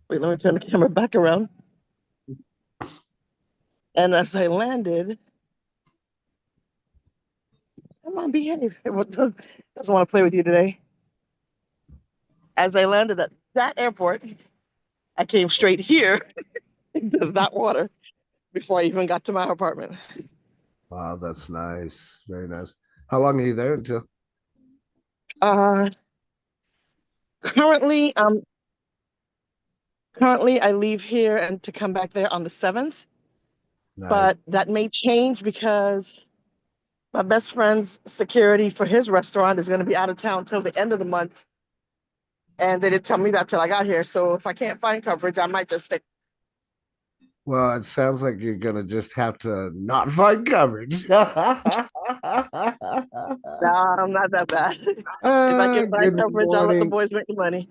Wait, let me turn the camera back around. And as I landed, come on, behave. Everyone doesn't want to play with you today. As I landed at that airport, I came straight here into that water before I even got to my apartment. Wow, that's nice. Very nice. How long are you there until? Uh, currently, um, currently I leave here and to come back there on the 7th, Nice. but that may change because my best friend's security for his restaurant is going to be out of town till the end of the month. And they didn't tell me that till I got here. So if I can't find coverage, I might just stick. Well, it sounds like you're gonna just have to not find coverage. Ah, No, I'm not that bad. If I can find good coverage, I'll let the morning. boys make the money.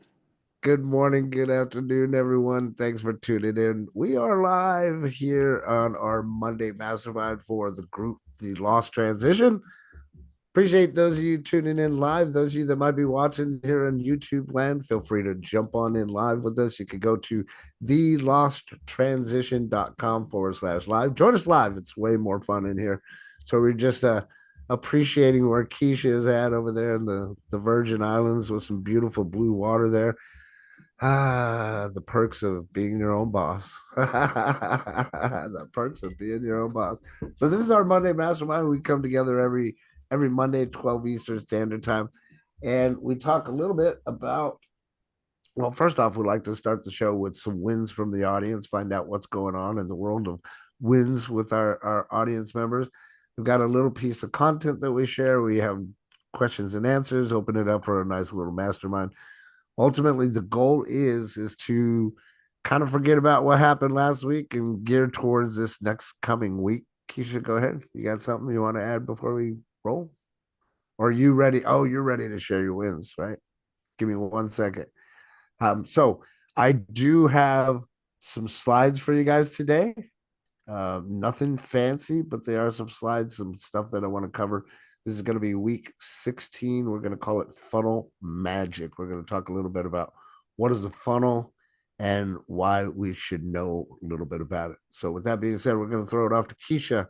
Good morning, good afternoon, everyone. Thanks for tuning in. We are live here on our Monday Mastermind for the group, The Lost Transition. Appreciate those of you tuning in live. Those of you that might be watching here on YouTube land, feel free to jump on in live with us. You can go to thelosttransition.com/live. Join us live. It's way more fun in here. So we're just appreciating where Keisha is at over there in the Virgin Islands with some beautiful blue water there. Ah, the perks of being your own boss. The perks of being your own boss. So this is our Monday Mastermind. We come together every Monday at 12 Eastern Standard Time. And we talk a little bit about, well, first off, we'd like to start the show with some wins from the audience, find out what's going on in the world of wins with our audience members. We've got a little piece of content that we share. We have questions and answers, open it up for a nice little mastermind. Ultimately, the goal is to kind of forget about what happened last week and gear towards this next coming week. Keisha, go ahead. You got something you want to add before we roll? Or are you ready? Oh, you're ready to share your wins, right? Give me 1 second. So I do have some slides for you guys today. Nothing fancy, but there are some slides, some stuff that I want to cover. This is going to be week 16. We're going to call it funnel magic. We're going to talk a little bit about what is a funnel and why we should know a little bit about it. So, with that being said, we're going to throw it off to Keisha.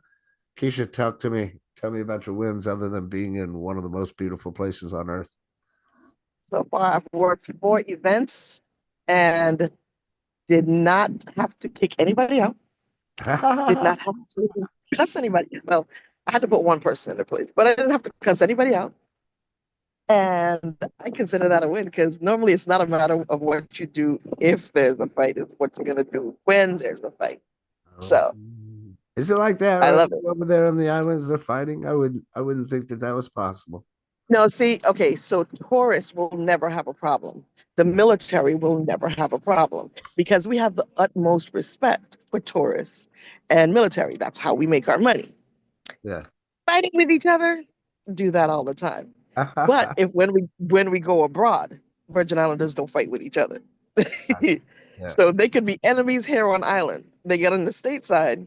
Keisha, talk to me. Tell me about your wins other than being in one of the most beautiful places on earth. So far, I've worked 4 events and did not have to kick anybody out. Did not have to cuss anybody. Well, I had to put one person in their place, but I didn't have to cuss anybody out. And I consider that a win because normally it's not a matter of what you do if there's a fight, it's what you're going to do when there's a fight. So Is it like that I right love it. over there on the islands? They're fighting. I wouldn't think that was possible. No, see, okay, so tourists will never have a problem. The military will never have a problem because we have the utmost respect for tourists and military. That's how we make our money. Yeah. Fighting with each other, do that all the time. But if when we go abroad, Virgin Islanders don't fight with each other. Yeah. So they could be enemies here on island. They get on the stateside,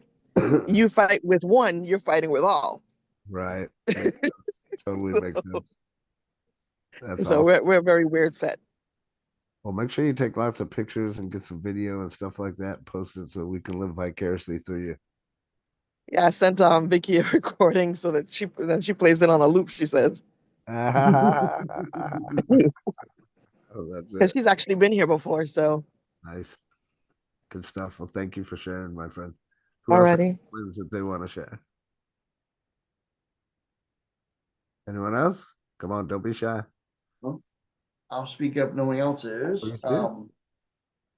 you fight with one, you're fighting with all. Right. Makes sense. Totally makes sense. That's So awesome. we're a very weird set. Well, make sure you take lots of pictures and get some video and stuff like that, post it so we can live vicariously through you. Yeah, I sent Vicky a recording so that she plays it on a loop, she says. Oh, that's Because it. she's actually been here before, so Nice. Good stuff. Well, thank you for sharing, my friend. Who else has already. wins that they want to share? Anyone else? Come on, don't be shy. Well, I'll speak up. No one else is. Please do.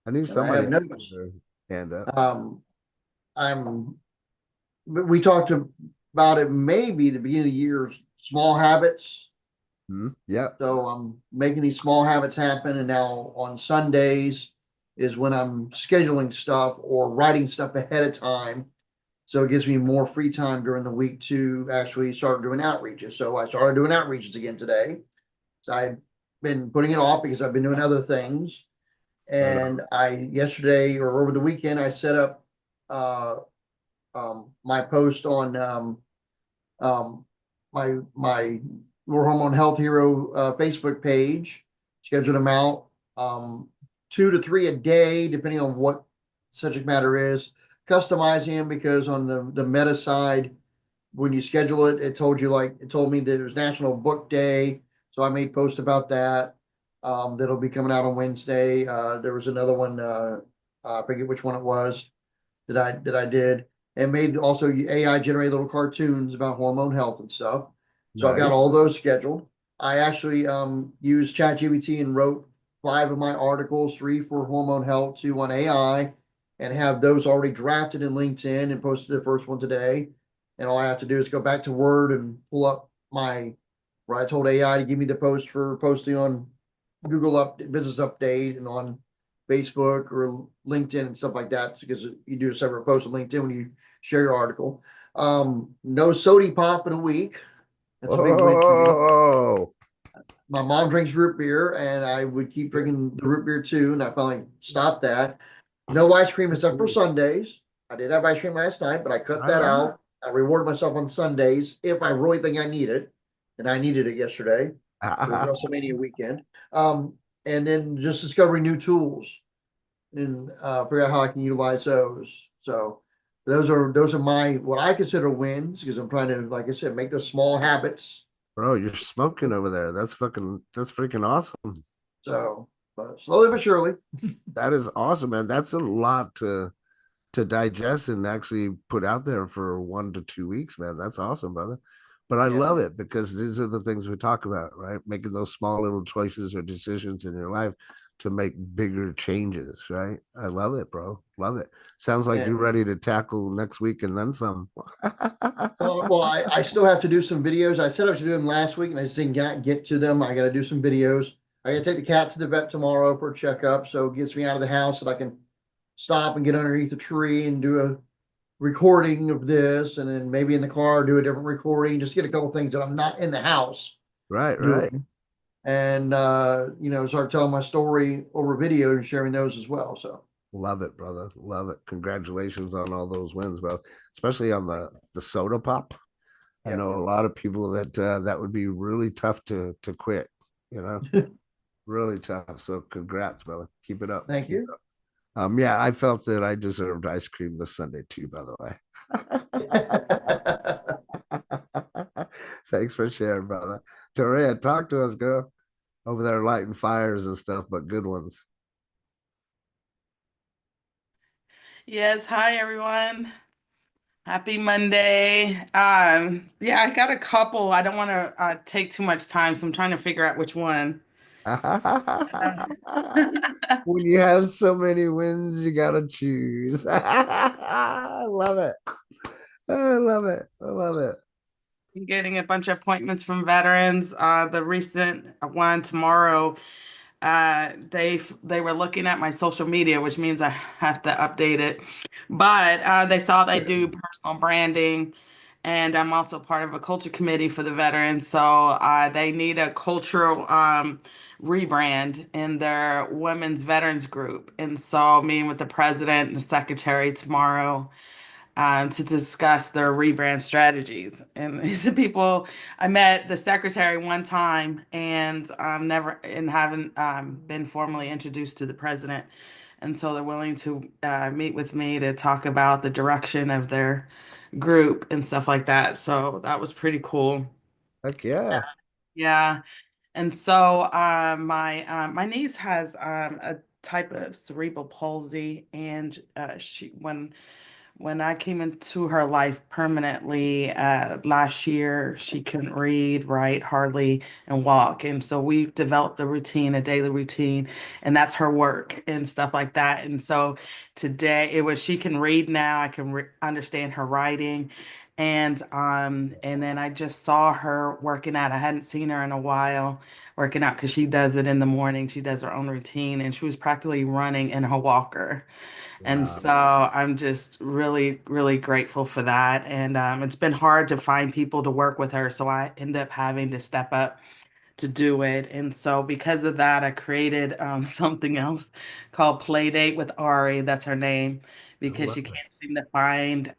I need And I somebody have to put notes. their hand up. I'm. But we talked about it. Maybe the beginning of the year, small habits. Yeah. So I'm making these small habits happen, and now on Sundays is when I'm scheduling stuff or writing stuff ahead of time. So it gives me more free time during the week to actually start doing outreaches. So I started doing outreaches again today. So I've been putting it off because I've been doing other things. Right And on. I yesterday or over the weekend I set up uh, my post on um, my Rural Hormone Health Hero Facebook page, scheduled them out. 2 to 3 a day, depending on what subject matter is. Customizing them because on the meta side, when you schedule it, it told me that it was National Book Day, so I made post about that. That'll be coming out on Wednesday. There was another one. I forget which one it was that I did, and made also AI generate little cartoons about hormone health and stuff. So I've got Nice. all those scheduled. I actually used ChatGPT and wrote 5 of my articles, 3 for hormone health, 2 on AI, and have those already drafted in LinkedIn and posted the first one today. And all I have to do is go back to Word and pull up where I told AI to give me the post for posting on Google Business Update and on Facebook or LinkedIn and stuff like that. Because you do a separate post on LinkedIn when you share your article. No sody pop in a week. That's a big win for me. Oh, My mom drinks root beer, and I would keep drinking the root beer too, and I finally stopped that. No ice cream except for Sundays. I did have ice cream last night, but I cut right that on. out. I reward myself on Sundays if I really think I need it, and I needed it yesterday for WrestleMania weekend. And then just discovering new tools and figure out how I can utilize those. So those are my what I consider wins because I'm trying to, like I said, make those small habits. Bro, you're smoking over there. That's freaking awesome. So, but slowly but surely. That is awesome, man. That's a lot to digest and actually put out there for 1 to 2 weeks, man. That's awesome, brother. But I Yeah. love it because these are the things we talk about, right? Making those small little choices or decisions in your life to make bigger changes, right? I love it, bro. Love it. Sounds like you're And ready to tackle next week and then some. I still have to do some videos. I said I was to do them last week, and I just didn't get to them. I got to do some videos. I got to take the cat to the vet tomorrow for a checkup, so it gets me out of the house so that I can stop and get underneath a tree and do a recording of this, and then maybe in the car do a different recording. Just get a couple things that I'm not in the house Right, right. doing, and start telling my story over video and sharing those as well. So Love it, brother. Love it. Congratulations on all those wins, bro. Especially on the soda pop. I yeah, know a lot of people that that would be really tough to quit, you know, really tough. So congrats, brother. Keep it up. thank Keep you. it up. Yeah, I felt that I deserved ice cream this Sunday too, by the way. Thanks for sharing, brother. Toria, talk to us, girl. Over there lighting fires and stuff, but good ones. Yes, hi everyone. Happy Monday. Yeah, I got a couple. I don't want to take too much time, so I'm trying to figure out which one. When you have so many wins, you gotta choose. I love it. I love it. I love it. Getting a bunch of appointments from veterans. The recent one tomorrow, they were looking at my social media, which means I have to update it. But they saw they do personal branding, and I'm also part of a culture committee for the veterans. So they need a cultural rebrand in their women's veterans group. And so meeting with the president and the secretary tomorrow to discuss their rebrand strategies. And these are people I met the secretary one time and never and haven't been formally introduced to the president. And so they're willing to meet with me to talk about the direction of their group and stuff like that. So that was pretty cool. Heck yeah. Yeah. And so my niece has a type of cerebral palsy, and she when I came into her life permanently last year, she couldn't read, write, hardly, and walk. And so we developed a routine, a daily routine, and that's her work and stuff like that. And so today it was she can read now, I can re understand her writing. And then I just saw her working out. I hadn't seen her in a while working out because she does it in the morning. She does her own routine, and she was practically running in her walker. And Wow. so I'm just really, really grateful for that. And it's been hard to find people to work with her. So I end up having to step up to do it. And so because of that, I created something else called Playdate with Ari. That's her name I because love she it. can't seem to find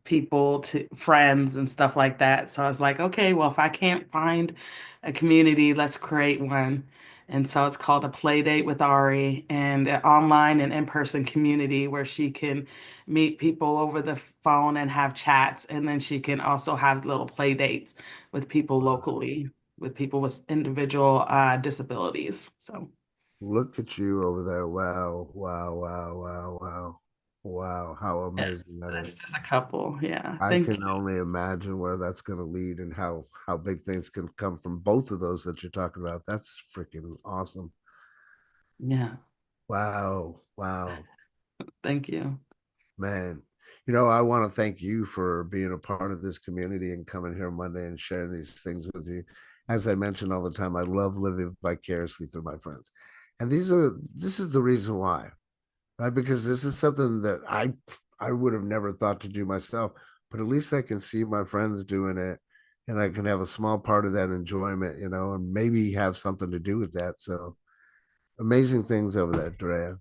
people to friends and stuff like that. So I was like, okay, well, if I can't find a community, let's create one. And so it's called a play date with Ari, and an online and in-person community where she can meet people over the phone and have chats. And then she can also have little play dates with people locally, with people with individual disabilities. So Look at you over there. Wow, wow, wow, wow, wow. Wow, how yeah, amazing that that's is. just a couple. Yeah. I Thank can you. only imagine where that's going to lead and how big things can come from both of those that you're talking about. That's freaking awesome. Yeah. Wow, wow, Thank you. man. You know, I want to thank you for being a part of this community and coming here Monday and sharing these things with you. As I mentioned all the time, I love living vicariously through my friends. And this is the reason why, right? Because this is something that I would have never thought to do myself, but at least I can see my friends doing it, and I can have a small part of that enjoyment, you know, and maybe have something to do with that. So amazing things over there, Drea.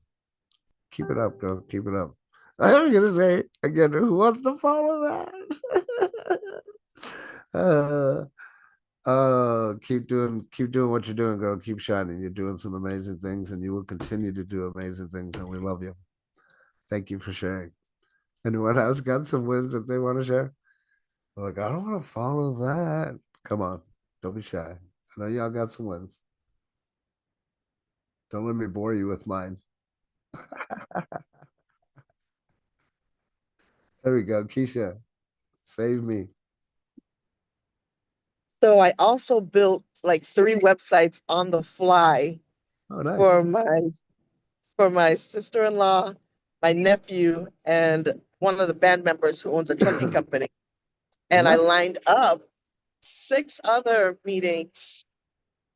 Keep it up, girl. Keep it up. I'm gonna say again, who wants to follow that? uh, keep doing what you're doing, girl. Keep shining. You're doing some amazing things, and you will continue to do amazing things. And we love you. Thank you for sharing. Anyone else got some wins that they want to share? Like, I don't want to follow that. Come on, don't be shy. I know y'all got some wins. Don't let me bore you with mine. There we go, Keisha. Save me. So I also built like 3 websites on the fly Oh, nice. for my sister-in-law, my nephew, and one of the band members who owns a trucking company. And I Yeah, lined up 6 other meetings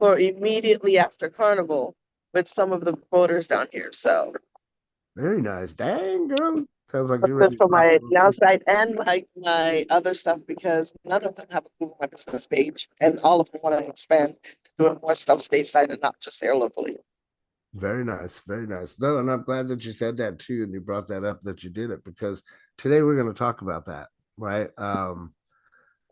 for immediately after Carnival with some of the voters down here. So very nice. Dang, girl. Sounds like you're ready to for rock my and roll now too. site and my other stuff, because none of them have a Google My Business page, and all of them want to expand to doing more stuff stateside and not just here locally. Very nice, very nice. No, and I'm glad that you said that too, and you brought that up that you did it because today we're going to talk about that, right?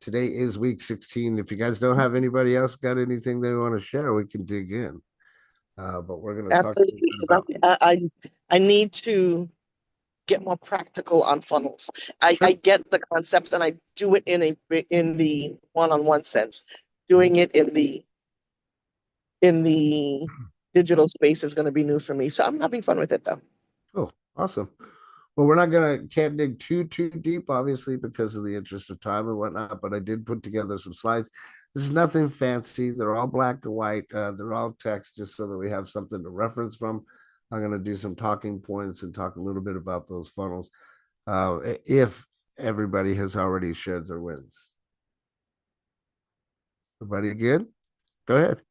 Today is week 16. If you guys don't have anybody else got anything they want to share, we can dig in. But we're going to talk a little Absolutely. bit 'Cause about. I need to get more practical on funnels. I Sure. get the concept and I do it in the one-on-one sense. Doing it in the digital space is going to be new for me. So I'm having fun with it though. Oh, awesome. Well, we're not gonna can't dig too deep, obviously, because of the interest of time and whatnot. But I did put together some slides. This is nothing fancy. They're all black and white. They're all text, just so that we have something to reference from. I'm gonna do some talking points and talk a little bit about those funnels. If everybody has already shared their wins. Everybody good? Go ahead.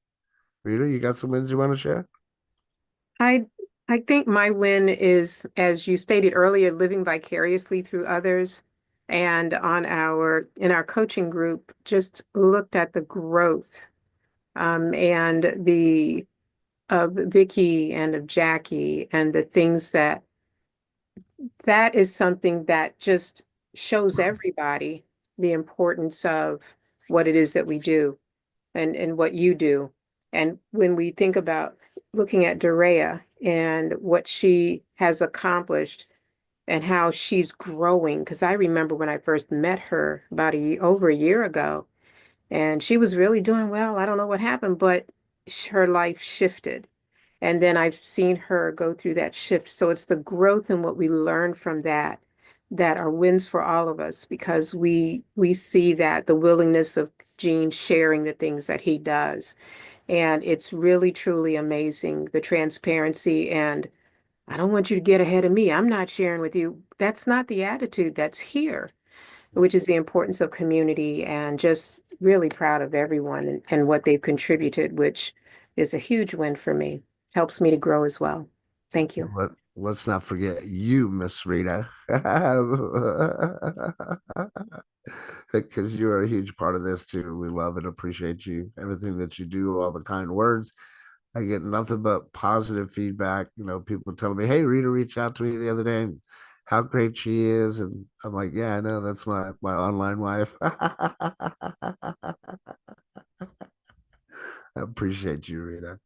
Rita, you got some wins you want to share? I I think my win is, as you stated earlier, living vicariously through others. And in our coaching group, just looked at the growth and the of Vicky and of Jackie and the things that is something that just shows everybody the importance of what it is that we do and what you do. And when we think about looking at Dorea and what she has accomplished and how she's growing, because I remember when I first met her about over a year ago, and she was really doing well. I don't know what happened, but her life shifted. And then I've seen her go through that shift. So it's the growth and what we learn from that that are wins for all of us, because we see that the willingness of Gene sharing the things that he does. And it's really truly amazing, the transparency. And I don't want you to get ahead of me. I'm not sharing with you. That's not the attitude that's here, which is the importance of community, and just really proud of everyone and what they've contributed, which is a huge win for me. Helps me to grow as well. Thank you. Let's not forget you, Miss Rita, because you are a huge part of this too. We love and appreciate you, everything that you do, all the kind words. I get nothing but positive feedback. You know, people telling me, "Hey, Rita reached out to me the other day, and how great she is," and I'm like, "Yeah, I know. That's my online wife." I appreciate you, Rita.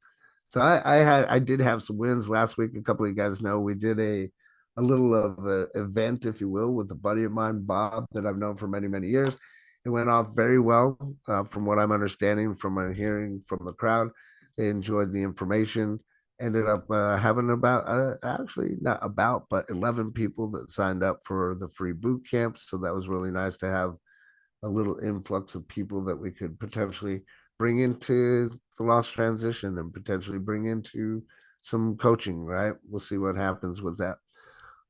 So I did have some wins last week. A couple of you guys know we did a little of a event, if you will, with a buddy of mine, Bob, that I've known for many, many years. It went off very well, from what I'm understanding, from my hearing from the crowd. They enjoyed the information. Ended up having about, actually not about, but 11 people that signed up for the free boot camp. So that was really nice to have a little influx of people that we could potentially bring into the lost transition and potentially bring into some coaching, right? We'll see what happens with that.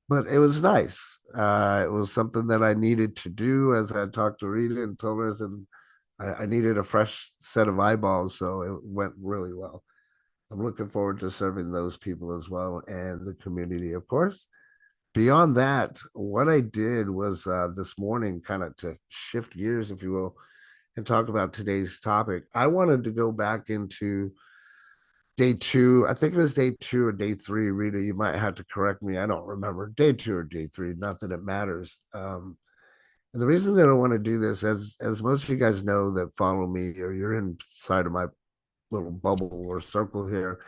But it was nice. It was something that I needed to do, as I talked to Rita and told her, and I needed a fresh set of eyeballs. So it went really well. I'm looking forward to serving those people as well, and the community, of course. Beyond that, what I did was, this morning, kind of to shift gears, if you will, and talk about today's topic. I wanted to go back into day two. I think it was day two or day three. Rita, you might have to correct me. I don't remember, day two or day three. Not that it matters. And the reason that I want to do this, as most of you guys know that follow me, or you're inside of my little bubble or circle here,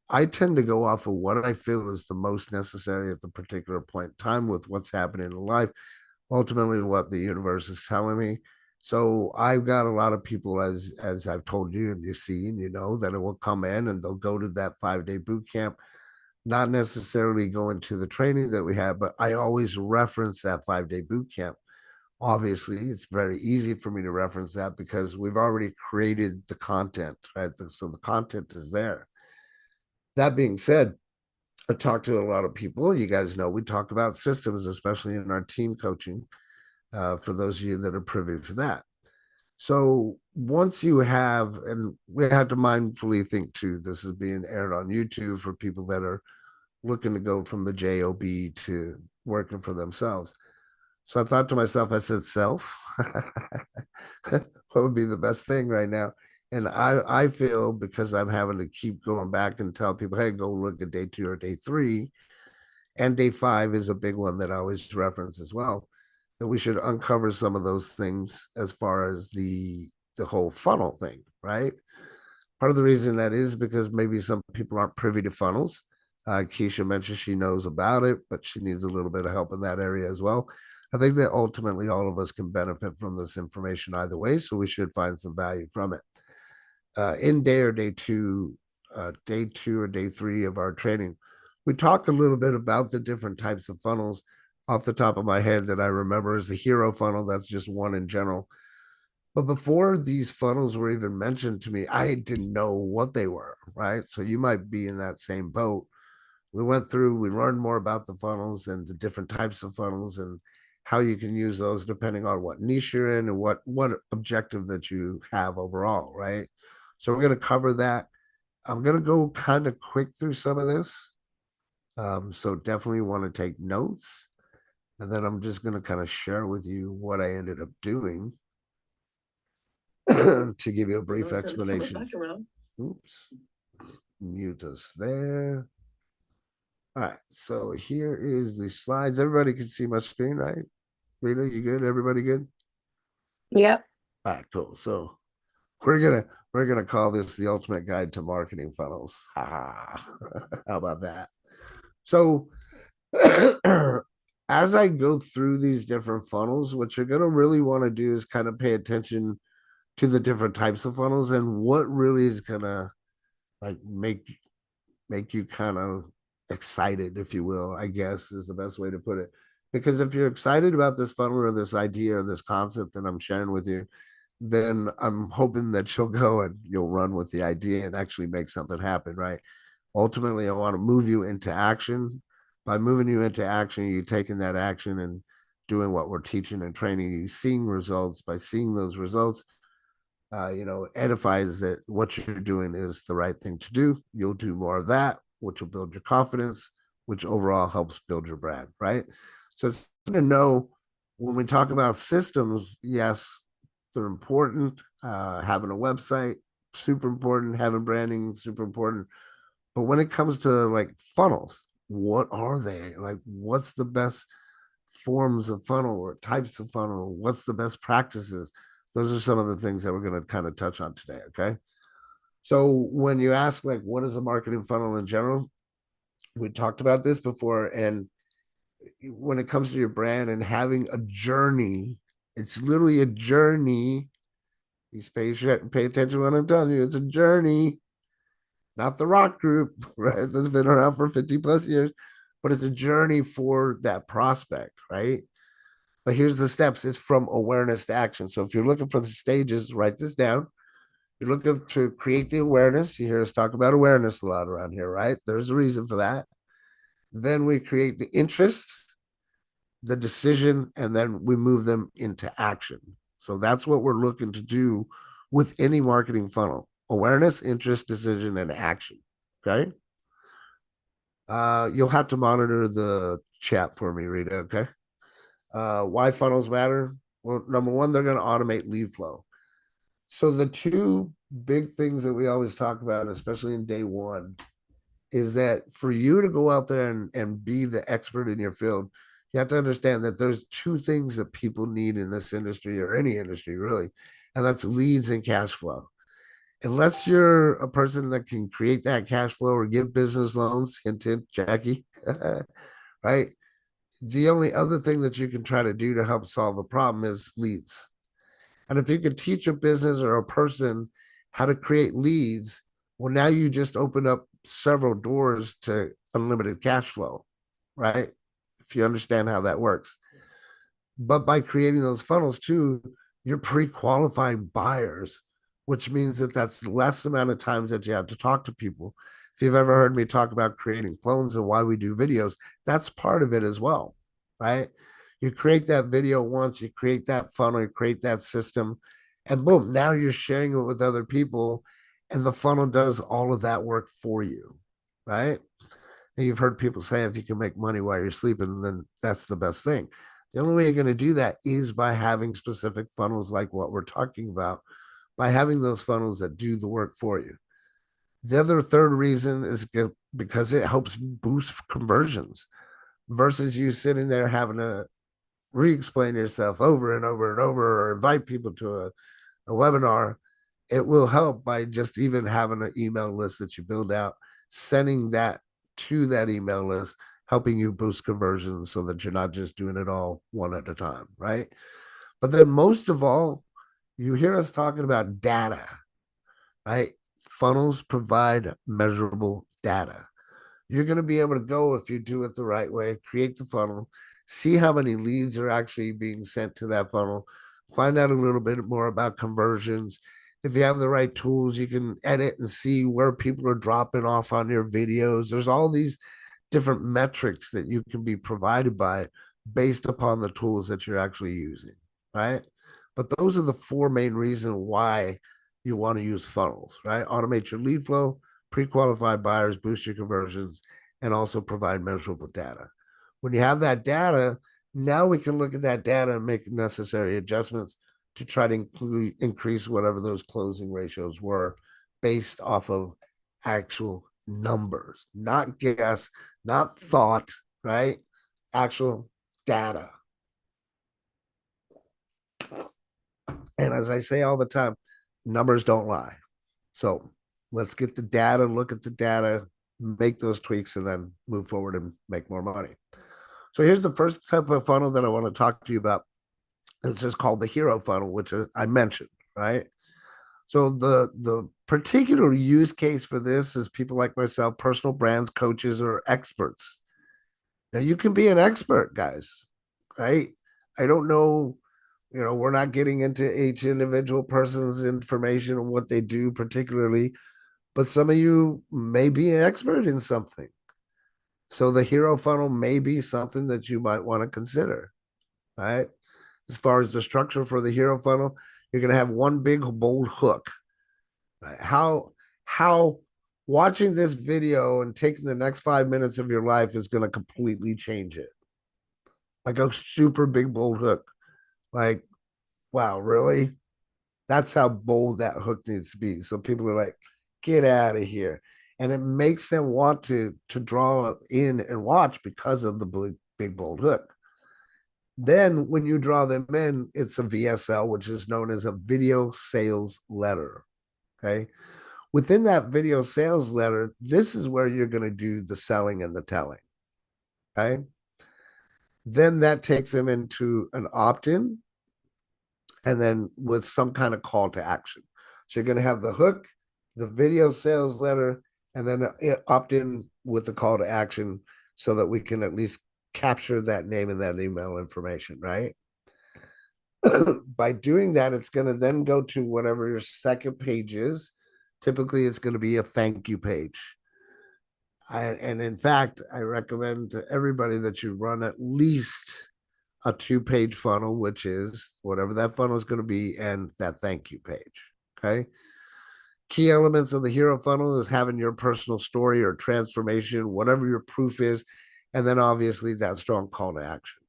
I tend to go off of what I feel is the most necessary at the particular point in time with what's happening in life, ultimately what the universe is telling me. So I've got a lot of people, as I've told you and you see, and you know, that it will come in and they'll go to that 5 day boot camp, not necessarily go into the training that we have, but I always reference that 5 day boot camp. Obviously, it's very easy for me to reference that because we've already created the content, right? So the content is there. That being said, I talk to a lot of people. You guys know we talk about systems, especially in our team coaching, for those of you that are privy to that. So once you have, and we have to mindfully think too, this is being aired on YouTube for people that are looking to go from the job to working for themselves. So I thought to myself, I said, self, what would be the best thing right now? And I feel, because I'm having to keep going back and tell people, hey, go look at day two or day three. And day five is a big one that I always reference as well, that we should uncover some of those things as far as the whole funnel thing, right? Part of the reason that is because maybe some people aren't privy to funnels. Keisha mentioned she knows about it, but she needs a little bit of help in that area as well. I think that ultimately all of us can benefit from this information either way, so we should find some value from it. In day two or day three of our training, we talk a little bit about the different types of funnels. Off the top of my head, that I remember is the hero funnel. That's just one in general. But before these funnels were even mentioned to me, I didn't know what they were, right? So you might be in that same boat. We went through, we learned more about the funnels and the different types of funnels and how you can use those depending on what niche you're in and what objective that you have overall, right? So we're going to cover that. I'm going to go kind of quick through some of this. So definitely want to take notes. And then I'm just going to kind of share with you what I ended up doing to give you a brief explanation. Oops. Mute us there. All right. So here is the slides. Everybody can see my screen, right? Rita, you good? Everybody good? Yep. All right, cool. So we're gonna call this the ultimate guide to marketing funnels. How about that? So as I go through these different funnels, what you're gonna really want to do is kind of pay attention to the different types of funnels and what really is gonna like make you kind of excited, if you will, I guess is the best way to put it. Because if you're excited about this funnel or this idea or this concept that I'm sharing with you, then I'm hoping that you'll go and you'll run with the idea and actually make something happen, right? Ultimately, I want to move you into action. By moving you into action, you taking that action and doing what we're teaching and training you, seeing results. By seeing those results, edifies that what you're doing is the right thing to do. You'll do more of that, which will build your confidence, which overall helps build your brand, right? So it's to know when we talk about systems, yes, they're important. Having a website, super important. Having branding, super important. But when it comes to like funnels, what are they? Like, what's the best forms of funnel or types of funnel? What's the best practices? Those are some of the things that we're going to kind of touch on today. Okay. So when you ask like what is a marketing funnel in general, we talked about this before, and when it comes to your brand and having a journey, it's literally a journey. Please pay attention to what I'm telling you. It's a journey, not the rock group, right? That's been around for 50 plus years, but it's a journey for that prospect, right? But here's the steps. It's from awareness to action. So if you're looking for the stages, write this down. You're looking to create the awareness. You hear us talk about awareness a lot around here, right? There's a reason for that. Then we create the interest, the decision, and then we move them into action. So that's what we're looking to do with any marketing funnel: awareness, interest, decision, and action. Okay. You'll have to monitor the chat for me, Rita. Okay. Why funnels matter? Well, number one, they're going to automate lead flow. So the two big things that we always talk about, especially in day one, is that for you to go out there and be the expert in your field, you have to understand that there's two things that people need in this industry or any industry really, and that's leads and cash flow. Unless you're a person that can create that cash flow or give business loans, hint, hint, Jackie, right? The only other thing that you can try to do to help solve a problem is leads. And if you can teach a business or a person how to create leads, well, now you just open up several doors to unlimited cash flow, right? If you understand how that works. But by creating those funnels too, you're pre-qualifying buyers, which means that that's less amount of times that you have to talk to people. If you've ever heard me talk about creating clones and why we do videos, that's part of it as well, right? You create that video once, you create that funnel, you create that system, and boom, now you're sharing it with other people, and the funnel does all of that work for you, right? And you've heard people say if you can make money while you're sleeping, then that's the best thing. The only way you're going to do that is by having specific funnels like what we're talking about, by having those funnels that do the work for you. The other third reason is because it helps boost conversions versus you sitting there having to re-explain yourself over and over and over or invite people to a webinar. It will help by just even having an email list that you build out, sending that to that email list, helping you boost conversions so that you're not just doing it all one at a time, right? But then most of all, you hear us talking about data, right? Funnels provide measurable data. You're going to be able to go, if you do it the right way, create the funnel, see how many leads are actually being sent to that funnel, find out a little bit more about conversions. If you have the right tools, you can edit and see where people are dropping off on your videos. There's all these different metrics that you can be provided by based upon the tools that you're actually using, right? But those are the four main reasons why you want to use funnels, right? Automate your lead flow, pre-qualified buyers, boost your conversions, and also provide measurable data. When you have that data, now we can look at that data and make necessary adjustments to try to increase whatever those closing ratios were based off of actual numbers, not guess, not thought, right? Actual data. And as I say all the time, numbers don't lie. So let's get the data, look at the data, make those tweaks, and then move forward and make more money. So here's the first type of funnel that I want to talk to you about. It's just called the hero funnel, which I mentioned, right? So the particular use case for this is people like myself, personal brands, coaches, or experts. Now you can be an expert, guys, right? I don't know, we're not getting into each individual person's information and what they do particularly, but some of you may be an expert in something. So the hero funnel may be something that you might want to consider, right? As far as the structure for the hero funnel, you're going to have one big bold hook. Right? How watching this video and taking the next 5 minutes of your life is going to completely change it. Like a super big bold hook. Like, wow, really? That's how bold that hook needs to be. So people are like, get out of here. And it makes them want to draw in and watch because of the big bold hook. Then when you draw them in, it's a VSL, which is known as a video sales letter. Okay. Within that video sales letter, this is where you're going to do the selling and the telling. Okay. Then that takes them into an opt-in and then with some kind of call to action. So you're going to have the hook, the video sales letter, and then opt in with the call to action so that we can at least capture that name and that email information, right? By doing that, it's going to then go to whatever your second page is. Typically, it's going to be a thank you page. And in fact, I recommend to everybody that you run at least a 2-page funnel, which is whatever that funnel is going to be, and that thank you page. Okay. Key elements of the hero funnel is having your personal story or transformation, whatever your proof is, and then obviously that strong call to action.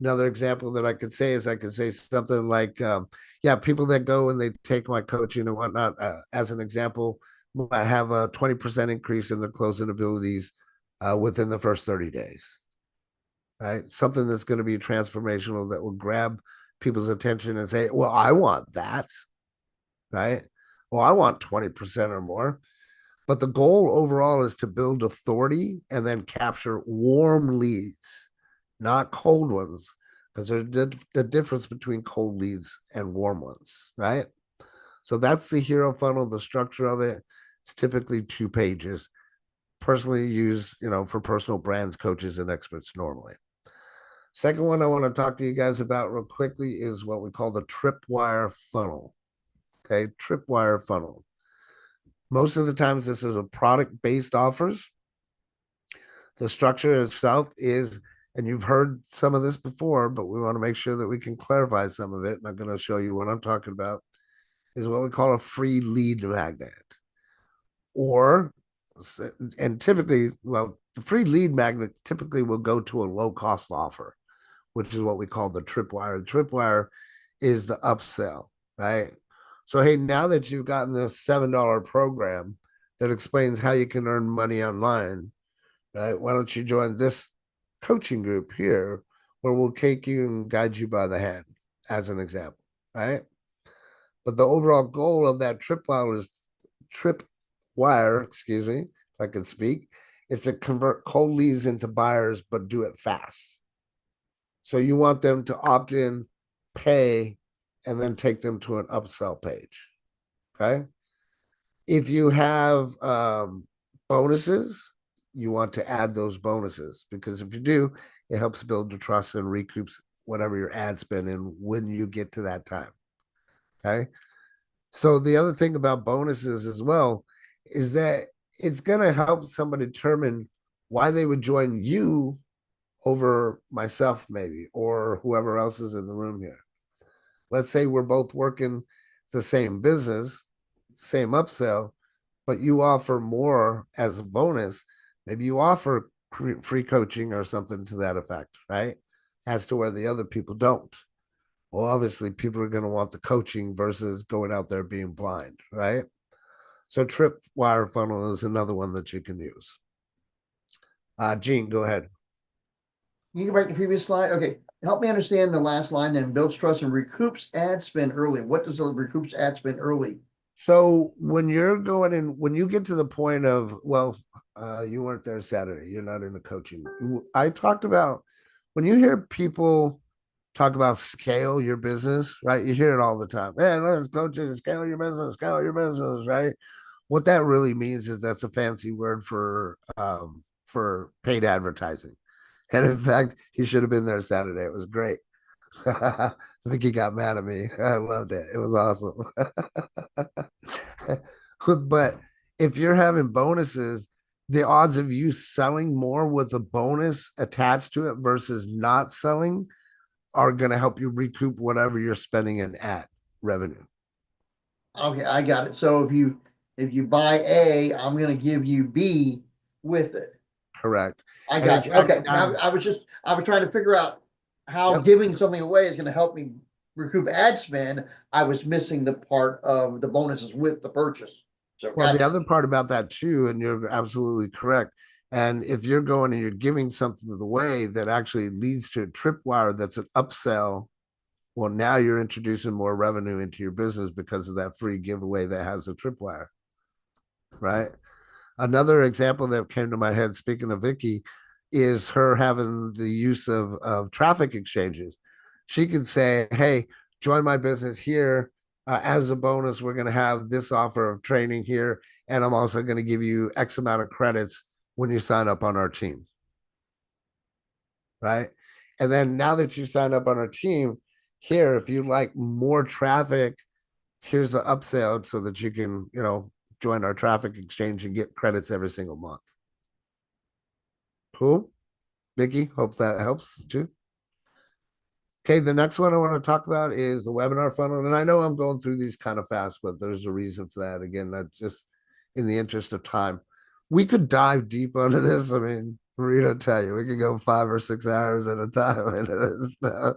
Another example that I could say is I could say something like, yeah, people that go and they take my coaching and whatnot, as an example, I have a 20% increase in their closing abilities within the first 30 days. Right? Something that's going to be transformational that will grab people's attention and say, well, I want that. Right? Well, I want 20% or more. But the goal overall is to build authority and then capture warm leads, not cold ones, because there's the difference between cold leads and warm ones, right? So that's the hero funnel, the structure of it. It's typically 2 pages. Personally used, for personal brands, coaches, and experts normally. Second one I want to talk to you guys about real quickly is what we call the tripwire funnel. Okay, tripwire funnel. Most of the times this is a product-based offers. The structure itself is, and you've heard some of this before, but we want to make sure that we can clarify some of it. And I'm going to show you what I'm talking about, is what we call a free lead magnet. And typically, well, the free lead magnet typically will go to a low-cost offer, which is what we call the tripwire. The tripwire is the upsell, right? So, hey, now that you've gotten this $7 program that explains how you can earn money online, right? Why don't you join this coaching group here where we'll take you and guide you by the hand, as an example, right? But the overall goal of that tripwire, if I can speak, is to convert cold leads into buyers, but do it fast. So you want them to opt in, pay, and then take them to an upsell page. Okay. If you have bonuses, you want to add those bonuses, because if you do, it helps build the trust and recoups whatever your ad spend in when you get to that time. Okay. So the other thing about bonuses as well is that it's going to help somebody determine why they would join you over myself, maybe, or whoever else is in the room here. Let's say we're both working the same business, same upsell, but you offer more as a bonus. Maybe you offer free coaching or something to that effect, right? As to where the other people don't. Well, obviously, people are going to want the coaching versus going out there being blind, right? So tripwire funnel is another one that you can use. Gene, go ahead. You go back to the previous slide. Okay, help me understand the last line then. Builds trust and recoups ad spend early. What does the recoups ad spend early? So when you're going in, when you get to the point of, well, you weren't there Saturday, you're not in the coaching. I talked about when you hear people talk about scale your business, right? You hear it all the time. Man, let's coaching, scale your business, right? What that really means is that's a fancy word for paid advertising. And in fact, he should have been there Saturday. It was great. I think he got mad at me. I loved it. It was awesome. But if you're having bonuses, the odds of you selling more with a bonus attached to it versus not selling are going to help you recoup whatever you're spending in ad revenue. Okay, I got it. So if you buy A, I'm going to give you B with it. Correct. I And got you. fact, Okay. I was trying to figure out how giving something away is going to help me recoup ad spend. I was missing the part of the bonuses with the purchase. So well, the other part about that too, and you're absolutely correct. And if you're going and you're giving something away that actually leads to a tripwire that's an upsell, well, now you're introducing more revenue into your business because of that free giveaway that has a tripwire. right? Another example that came to my head, speaking of Vicky, is her having the use of traffic exchanges. She could say, hey, join my business here. As a bonus, we're going to have this offer of training here. And I'm also going to give you X amount of credits when you sign up on our team. Right. And then now that you signed up on our team, here, if you like more traffic, here's the upsell so that you can, join our traffic exchange and get credits every single month. Cool. Vicky, hope that helps too. Okay, the next one I want to talk about is the webinar funnel. And I know I'm going through these kind of fast, but there's a reason for that. Again, not just in the interest of time. We could dive deep onto this. I mean, Rita tell you, we could go 5 or 6 hours at a time into this stuff.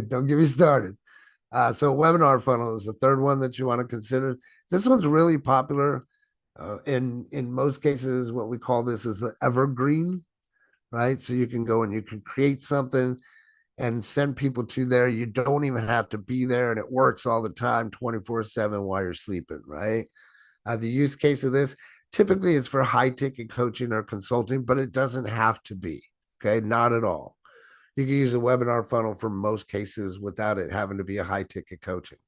Don't get me started. So webinar funnel is the third one that you want to consider. This one's really popular. In most cases, what we call this is the evergreen, right? So you can go and you can create something and send people to there. You don't even have to be there, and it works all the time, 24/7 while you're sleeping, right? The use case of this typically is for high ticket coaching or consulting, but it doesn't have to be. Okay, not at all. You can use a webinar funnel for most cases without it having to be a high ticket coaching.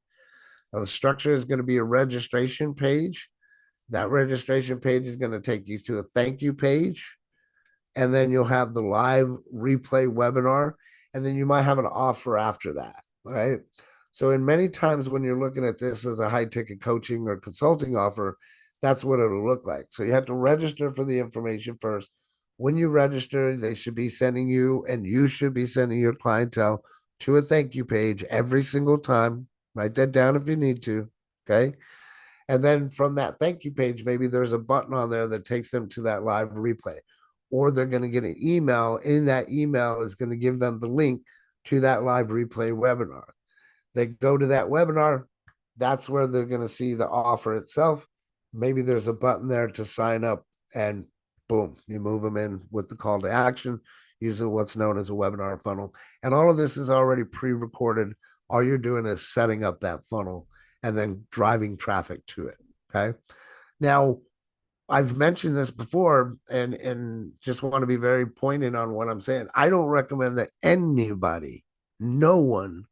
Now, the structure is going to be a registration page. That registration page is going to take you to a thank you page. And then you'll have the live replay webinar. And then you might have an offer after that, right? So in many times when you're looking at this as a high ticket coaching or consulting offer, that's what it'll look like. So you have to register for the information first. When you register, they should be sending you, and you should be sending your clientele to a thank you page every single time. Write that down if you need to. Okay. And then from that thank you page, maybe there's a button on there that takes them to that live replay, or they're going to get an email. In that email is going to give them the link to that live replay webinar. They go to that webinar. That's where they're going to see the offer itself. Maybe there's a button there to sign up, and boom, you move them in with the call to action using what's known as a webinar funnel. And all of this is already pre-recorded. All you're doing is setting up that funnel and then driving traffic to it. Okay. Now, I've mentioned this before, and just want to be very pointed on what I'm saying. I don't recommend that anybody, no one,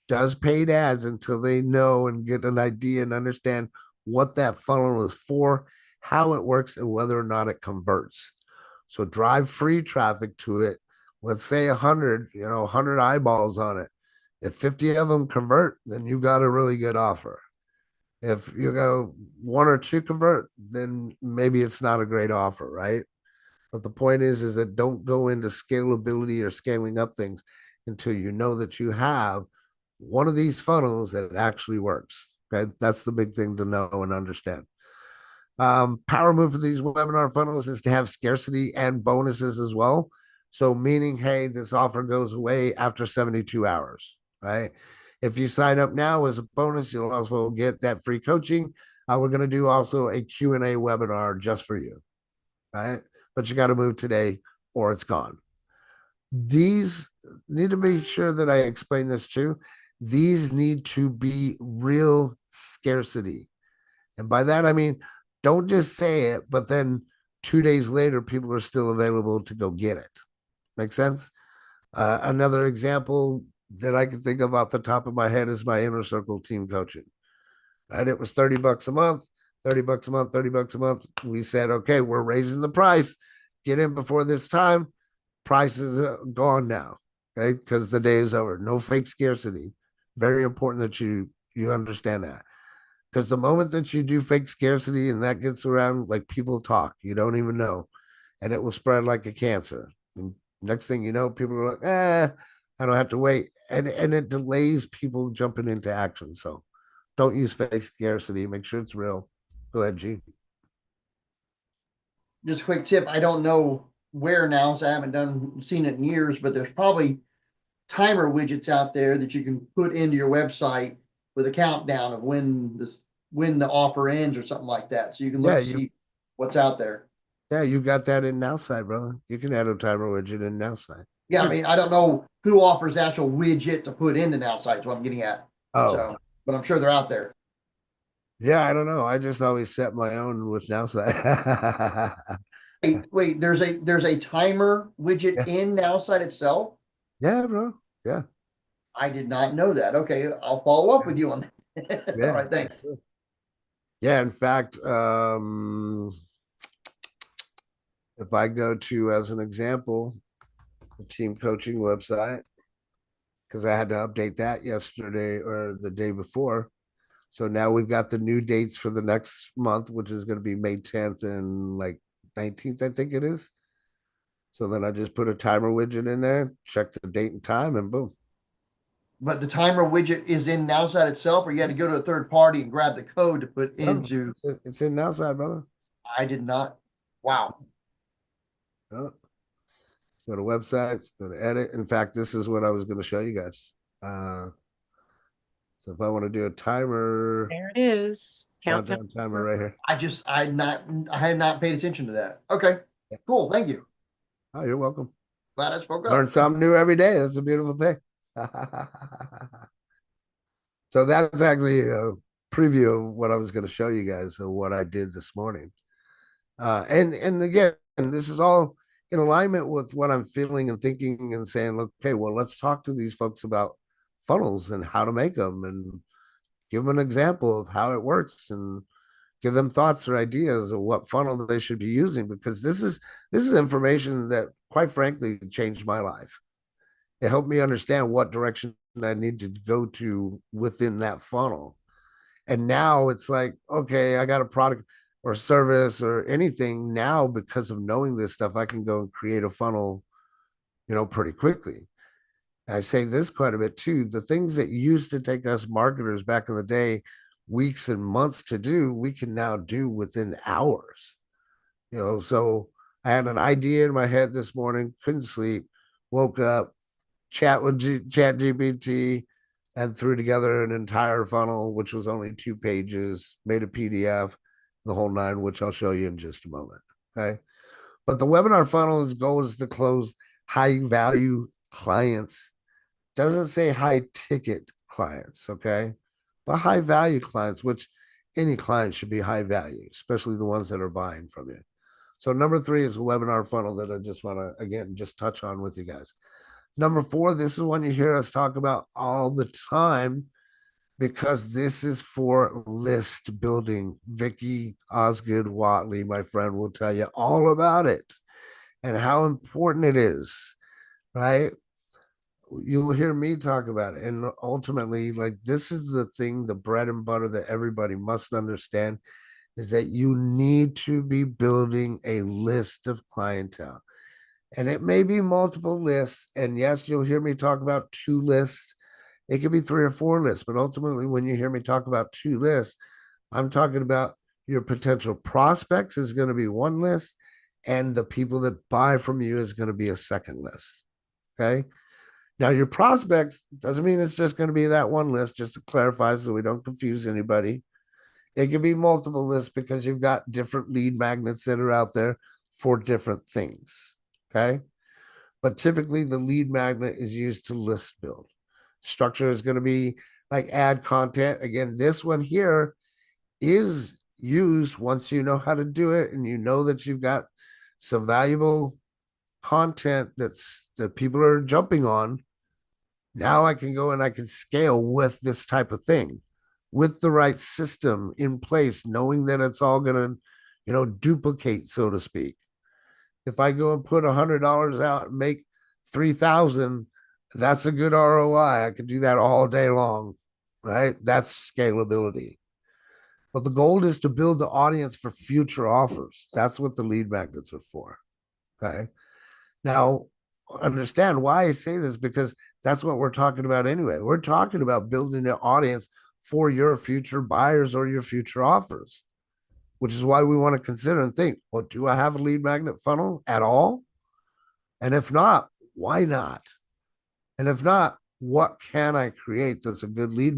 does paid ads until they know and get an idea and understand what that funnel is for, how it works, and whether or not it converts. So drive free traffic to it. Let's say 100, 100 eyeballs on it. If 50 of them convert, then you got a really good offer. If you go 1 or 2 convert, then maybe it's not a great offer, right? But the point is that don't go into scalability or scaling up things until you know that you have one of these funnels that actually works. Okay, that's the big thing to know and understand. Power move for these webinar funnels is to have scarcity and bonuses as well. So meaning, hey, this offer goes away after 72 hours, right? If you sign up now as a bonus, you'll also get that free coaching. We're going to do also a Q&A webinar just for you, right? But you got to move today or it's gone. These need to be sure that I explain this too. These need to be real scarcity. And by that, I mean, don't just say it, but then 2 days later, people are still available to go get it. Make sense? Another example that I can think of off the top of my head is my inner circle team coaching. And it was $30 a month, $30 a month, $30 a month. We said, okay, we're raising the price. Get in before this time. Price is gone now, okay? Because the day is over. No fake scarcity. Very important that you understand that. Because the moment that you do fake scarcity and that gets around, like people talk, you don't even know, and it will spread like a cancer. And next thing you know, people are like, I don't have to wait. And it delays people jumping into action. So don't use fake scarcity. Make sure it's real. Go ahead, G. Just a quick tip. I don't know where now, so I haven't seen it in years, but there's probably timer widgets out there that you can put into your website with a countdown of when the offer ends or something like that. So you can look to see what's out there. Yeah, you got that in NowSide, brother. You can add a timer widget in NowSide. Yeah, I mean, I don't know who offers the actual widget to put into NowSide. Is what I'm getting at. Oh, so, but I'm sure they're out there. Yeah, I don't know. I just always set my own with now side. Wait, there's a timer widget Yeah, in Nowsite itself? yeah, bro. Yeah, I did not know that. Okay, I'll follow up with you on that. All yeah, right, thanks. yeah. In fact, if I go to, as an example, the team coaching website, because I had to update that yesterday or the day before. So now we've got the new dates for the next month, which is going to be May 10th and like 19th, I think it is. So then I just put a timer widget in there, check the date and time, and boom. But the timer widget is in Nowsite itself, or you had to go to a third party and grab the code to put No, into. it's in now side, brother. I did not. Wow. No. Go to websites, go to edit. In fact, this is what I was going to show you guys. So if I want to do a timer, There it is. Countdown. countdown timer right here. I had not paid attention to that. Okay, cool. Thank you. Oh, you're welcome. Glad I spoke Learn up. something new every day. That's a beautiful thing. So that's actually a preview of what I was going to show you guys of what I did this morning. And again, this is all in alignment with what I'm feeling and thinking and saying, okay, well, let's talk to these folks about funnels and how to make them and give them an example of how it works and give them thoughts or ideas of what funnel they should be using, because this is information that quite frankly changed my life. It helped me understand what direction I need to go to within that funnel. And now it's like, okay, I got a product or service or anything now because of knowing this stuff, I can go and create a funnel, pretty quickly. I say this quite a bit too. The things that used to take us marketers back in the day, weeks and months to do, we can now do within hours. So I had an idea in my head this morning, couldn't sleep, woke up, chat GPT, and threw together an entire funnel, which was only 2 pages, made a PDF, the whole nine, which I'll show you in just a moment. Okay. But the webinar funnel's goal is to close high value clients. Doesn't say high ticket clients, okay? But high value clients, which any client should be high value, especially the ones that are buying from you. So number 3 is a webinar funnel that I just want to, again, just touch on with you guys. Number 4, this is one you hear us talk about all the time because this is for list building. Vicky Osgood Watley, my friend, will tell you all about it and how important it is, right? You'll hear me talk about it. And ultimately, like, this is the thing, the bread and butter that everybody must understand is that you need to be building a list of clientele. And it may be multiple lists. And yes, you'll hear me talk about 2 lists. It could be 3 or 4 lists. But ultimately, when you hear me talk about 2 lists, I'm talking about your potential prospects is going to be one list, and the people that buy from you is going to be a second list. Okay. Now, your prospects doesn't mean it's just going to be that one list, just to clarify so we don't confuse anybody. It can be multiple lists because you've got different lead magnets that are out there for different things. Okay. But typically, the lead magnet is used to list build. Structure is going to be like add content. Again, this one here is used once you know how to do it and you know that you've got some valuable content that people are jumping on. Now I can go and I can scale with this type of thing, with the right system in place, knowing that it's all going to, duplicate, so to speak. If I go and put $100 out and make 3,000, that's a good ROI. I could do that all day long, right? That's scalability. But the goal is to build the audience for future offers. That's what the lead magnets are for. Okay. Now, understand why I say this, because that's what we're talking about anyway. We're talking about building an audience for your future buyers or your future offers, which is why we want to consider and think, well, do I have a lead magnet funnel at all? And if not, why not? And if not, what can I create that's a good lead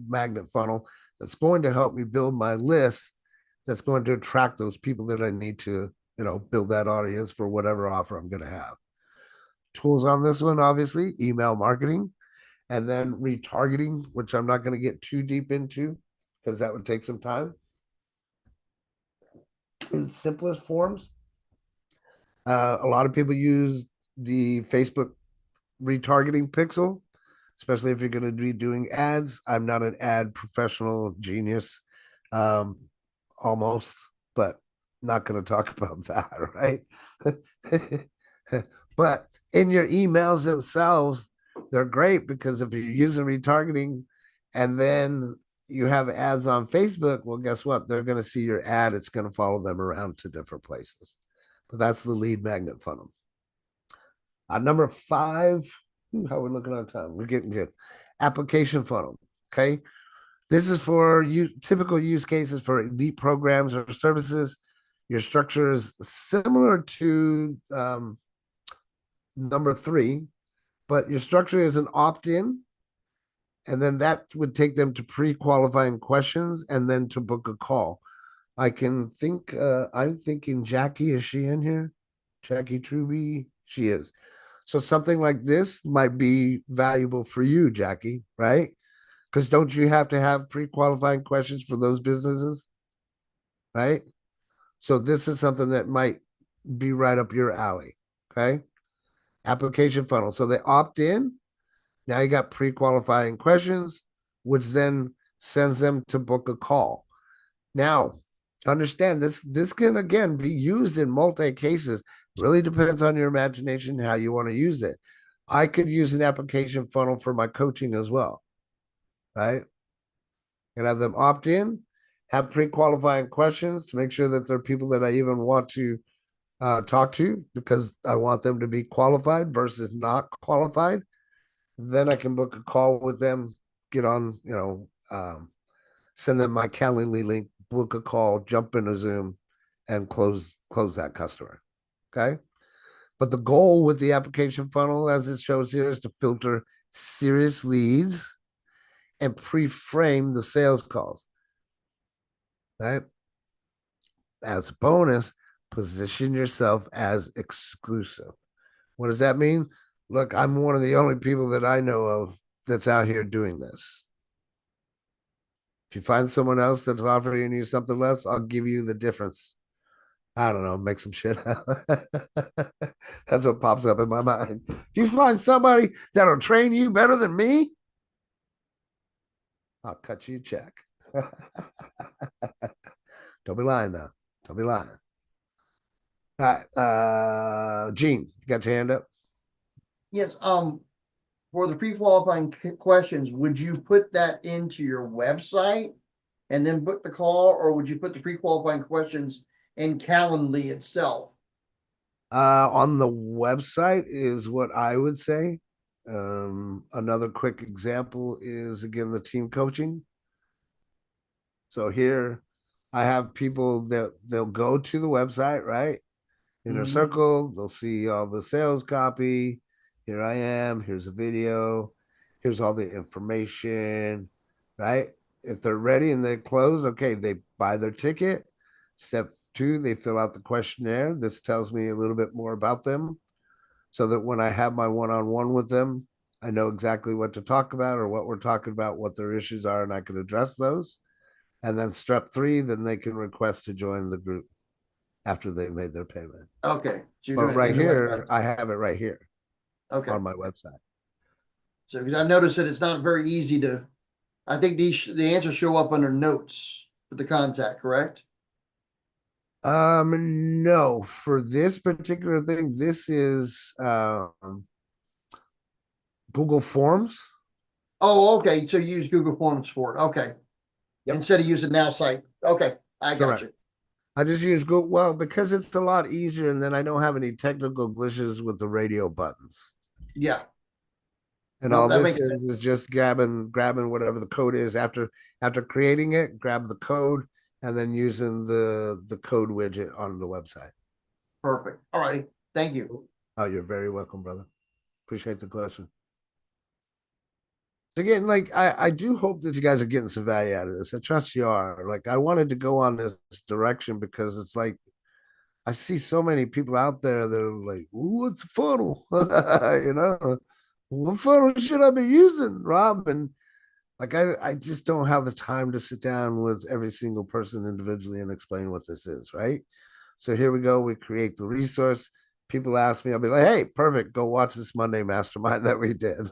magnet funnel that's going to help me build my list, that's going to attract those people that I need to, build that audience for whatever offer I'm going to have. Tools on this one, obviously, email marketing, and then retargeting, which I'm not going to get too deep into. because that would take some time. In simplest forms, a lot of people use the Facebook retargeting pixel, especially if you're going to be doing ads. I'm not an ad professional genius, um, almost, but not going to talk about that, right? But in your emails themselves, they're great because if you're using retargeting and then you have ads on Facebook, well, guess what? They're going to see your ad. It's going to follow them around to different places. But that's the lead magnet funnel. Number 5, how are we looking on time? We're getting good. Application funnel. Okay. This is for typical use cases for elite programs or services. Your structure is similar to number 3, but your structure is an opt-in, and then that would take them to pre-qualifying questions and then to book a call. I'm thinking Jackie, is she in here? Jackie Truby? She is. So something like this might be valuable for you, Jackie, right? Because don't you have to have pre-qualifying questions for those businesses, right? So this is something that might be right up your alley, okay? Application funnel. So they opt in. Now you got pre-qualifying questions, which then sends them to book a call. Now, understand this can again be used in multi cases. Really depends on your imagination how you want to use it. I could use an application funnel for my coaching as well, right? And have them opt in, have pre-qualifying questions to make sure that they're people that I even want to talk to because I want them to be qualified versus not qualified. Then I can book a call with them, get on, send them my Calendly link, book a call, jump in a Zoom, and close that customer. Okay. But the goal with the application funnel, as it shows here, is to filter serious leads and pre-frame the sales calls. Right. As a bonus, position yourself as exclusive. What does that mean? Look, I'm one of the only people that I know of that's out here doing this. If you find someone else that's offering you something less, I'll give you the difference. I don't know, make some shit up. That's what pops up in my mind. If you find somebody that'll train you better than me, I'll cut you a check. Don't be lying now. Don't be lying. All right. Gene, you got your hand up? Yes, for the pre-qualifying questions, would you put that into your website and then book the call, or would you put the pre-qualifying questions in Calendly itself? On the website is what I would say. Another quick example is again the team coaching. So here I have people that they'll go to the website, right? Inner circle, they'll see all the sales copy. Here I am, here's a video, here's all the information, right? If they're ready and they close, okay, they buy their ticket. Step 2, they fill out the questionnaire. This tells me a little bit more about them so that when I have my one-on-one with them, I know exactly what to talk about or what we're talking about, what their issues are, and I can address those. And then step 3, then they can request to join the group after they've made their payment. Okay. So you're But doing it right in the here, website. I have it right here Okay. on my website. So, because I've noticed that it's not very easy to, I think the answers show up under notes for the contact, correct? No, for this particular thing, this is Google Forms. Oh, okay. So you use Google Forms for it. Okay. Yep. Instead of using Now Site. Okay. I got Correct. you. I just use Google, well, because it's a lot easier, and then I don't have any technical glitches with the radio buttons. Yeah. And No, all that this makes sense. is just grabbing whatever the code is after creating it, grab the code, and then using the code widget on the website. Perfect. All righty. Thank you. Oh, you're very welcome, brother. Appreciate the question. Again, like I do hope that you guys are getting some value out of this. I trust you are. Like I wanted to go on this direction because it's like I see so many people out there that are like, "Ooh, what's a funnel?" What funnel should I be using, Rob? And Like I just don't have the time to sit down with every single person individually and explain what this is, right? So here we go. We create the resource. People ask me, I'll be like, hey, perfect. Go watch this Monday Mastermind that we did.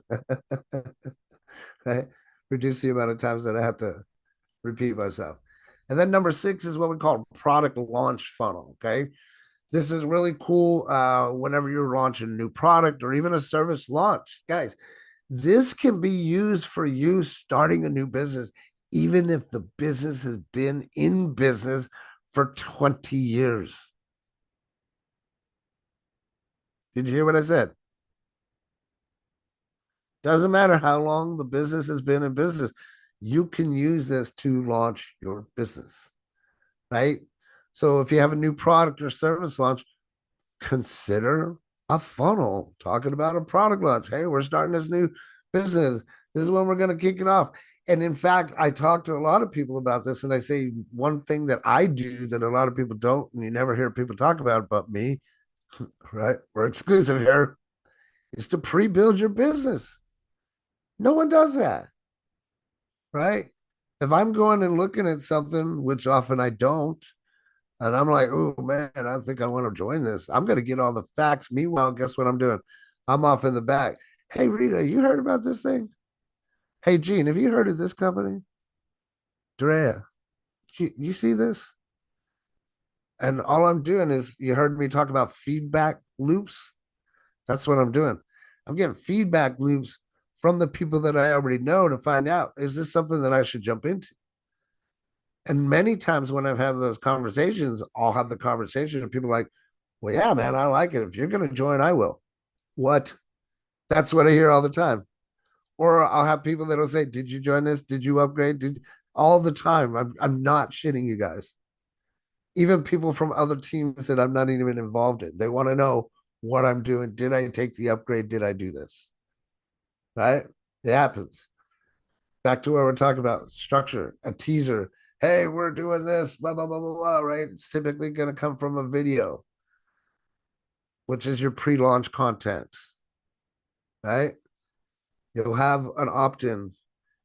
Right? Reduce the amount of times that I have to repeat myself. And then number 6 is what we call product launch funnel. Okay. This is really cool whenever you're launching a new product or even a service launch. Guys, this can be used for you starting a new business, even if the business has been in business for 20 years. Did you hear what I said? Doesn't matter how long the business has been in business. You can use this to launch your business, right? So if you have a new product or service launch, consider a funnel talking about a product launch. Hey, we're starting this new business. This is when we're going to kick it off. And in fact, I talk to a lot of people about this, and I say one thing that I do that a lot of people don't, and you never hear people talk about but me, right? We're exclusive here, is to pre-build your business. No one does that, right? If I'm going and looking at something, which often I don't, and I'm like, oh man, I think I want to join this. I'm going to get all the facts. Meanwhile, guess what I'm doing? I'm off in the back. Hey, Rita, you heard about this thing? Hey, Gene, have you heard of this company? Drea, you see this? And all I'm doing is, you heard me talk about feedback loops. That's what I'm doing. I'm getting feedback loops from the people that I already know to find out, is this something that I should jump into? And many times when I've had those conversations, I'll have the conversation and people are like, well, yeah, man, I like it. If you're going to join, I will. What? That's what I hear all the time. Or I'll have people that'll say, did you join this? Did you upgrade? All the time. I'm not shitting you guys. Even people from other teams that I'm not even involved in, they want to know what I'm doing. Did I take the upgrade? Did I do this? Right? It happens. Back to where we're talking about structure, a teaser. Hey, we're doing this, blah, blah, blah, blah, blah, right? It's typically going to come from a video, which is your pre-launch content, right? You'll have an opt-in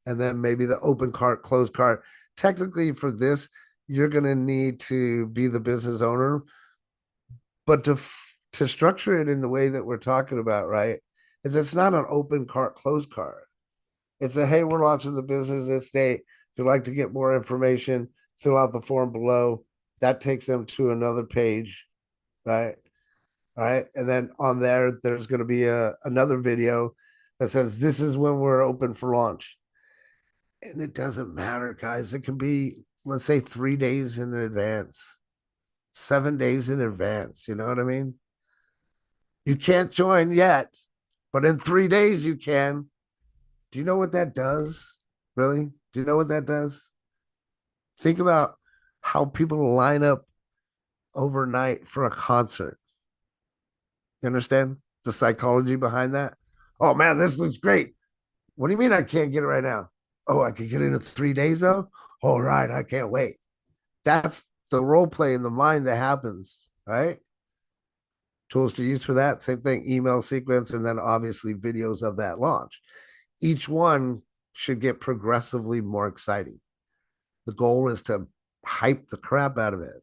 and then maybe the open cart, closed cart. Technically for this, you're going to need to be the business owner, but to structure it in the way that we're talking about, right, is it's not an open cart, closed cart. It's a, hey, we're launching the business this date. If you'd like to get more information, fill out the form below. That takes them to another page, right? All right. And then on there, there's going to be another video that says, this is when we're open for launch. And it doesn't matter, guys. It can be, let's say, 3 days in advance, 7 days in advance. You know what I mean? You can't join yet, but in 3 days you can. Do you know what that does? Really? Do you know what that does? Think about how people line up overnight for a concert. You understand the psychology behind that? Oh man, this looks great. What do you mean I can't get it right now? Oh, I can get it in 3 days though? All right, I can't wait. That's the role play in the mind that happens, right? Tools to use for that, same thing, email sequence, and then obviously videos of that launch. Each one should get progressively more exciting. The goal is to hype the crap out of it.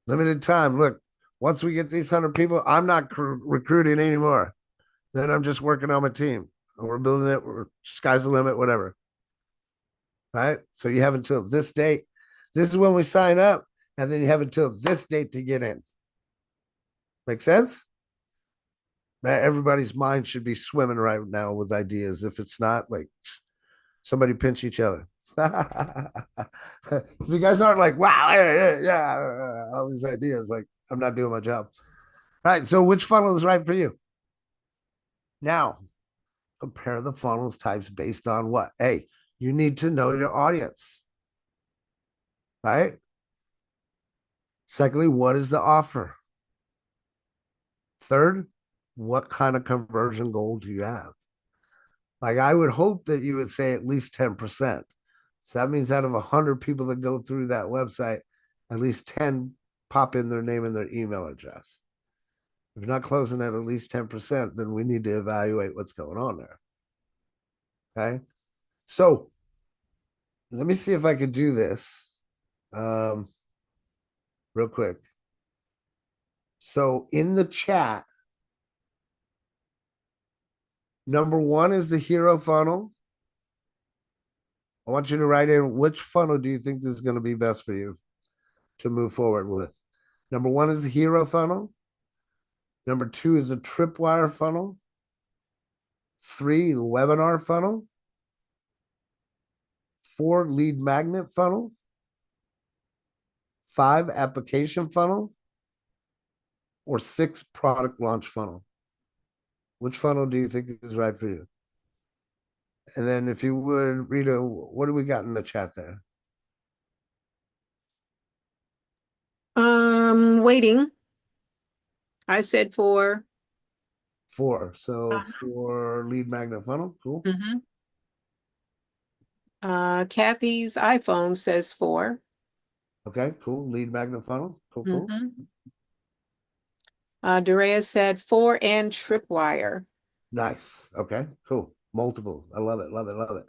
Limited time. Look, once we get these 100 people, I'm not recruiting anymore. Then I'm just working on my team. We're building it. Sky's the limit, whatever. Right? So you have until this date. This is when we sign up. And then you have until this date to get in. Make sense? Man, everybody's mind should be swimming right now with ideas. If it's not, like, somebody pinch each other. If you guys aren't like, wow, yeah, all these ideas, like, I'm not doing my job. All right. So which funnel is right for you? Now, compare the funnels types based on what? Hey, you need to know your audience. Right? Secondly, what is the offer? Third, what kind of conversion goal do you have? Like, I would hope that you would say at least 10%. So that means out of 100 people that go through that website, at least 10 pop in their name and their email address. If you're not closing at least 10%, then we need to evaluate what's going on there. Okay. So Let me see if I could do this. Um, real quick. So in the chat, number one is the hero funnel. I want you to write in which funnel do you think is going to be best for you to move forward with. Number one is the hero funnel. Number two is a tripwire funnel. Three, the webinar funnel. Four, lead magnet funnel. Five, application funnel. Or six, product launch funnel. Which funnel do you think is right for you? And then if you would, Rita, what do we got in the chat there? Waiting. I said 4. Four. So for lead magnet funnel, cool. Kathy's iPhone says 4. Okay, cool. Lead magnet funnel, cool. Dorea said 4 and tripwire. Nice. Okay, cool. Multiple. I love it, love it, love it.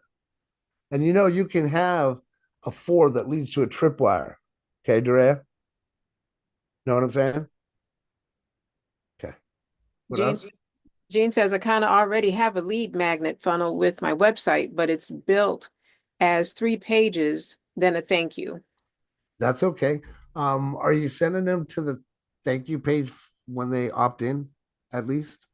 And you know, you can have a 4 that leads to a tripwire. Okay, Dorea? Know what I'm saying? Okay. What Jean, else? Jean says, I kind of already have a lead magnet funnel with my website, but it's built as 3 pages, then a thank you. That's okay. Are you sending them to the thank you page when they opt in, at least?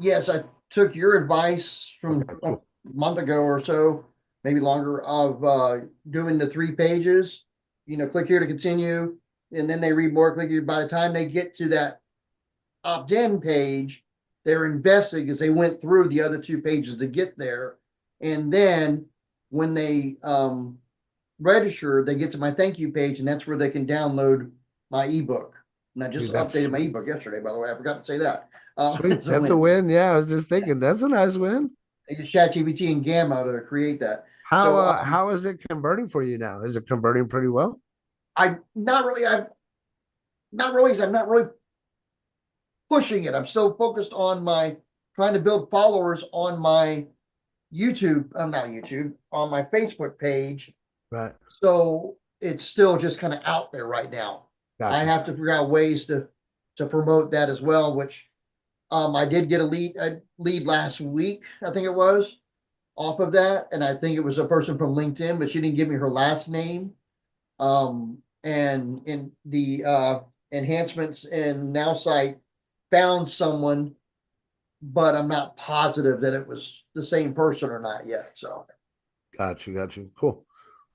Yes, I took your advice from Okay, a cool. month ago or so, maybe longer, of doing the 3 pages. Click here to continue, and then they read more. Click here. By the time they get to that opt-in page, they're invested because they went through the other 2 pages to get there. And then when they register, they get to my thank you page, and that's where they can download my ebook. And I just Dude, that's updated my sweet. ebook yesterday, by the way. I forgot to say that. Sweet. That's a win. Yeah, I was just thinking that's a nice win. I use ChatGPT and Gamma to create that. How So how is it converting for you now? Is it converting pretty well? I'm not really, I'm not really pushing it. I'm still focused on trying to build followers on my YouTube. I'm not YouTube, on my Facebook page. Right. So it's still just kind of out there right now. I Gotcha. have to figure out ways to promote that as well, which I did get a lead last week, I think it was, off of that. And I think it was a person from LinkedIn, but she didn't give me her last name. And in the enhancements in Now Site found someone, but I'm not positive that it was the same person or not yet. So Gotcha. Cool.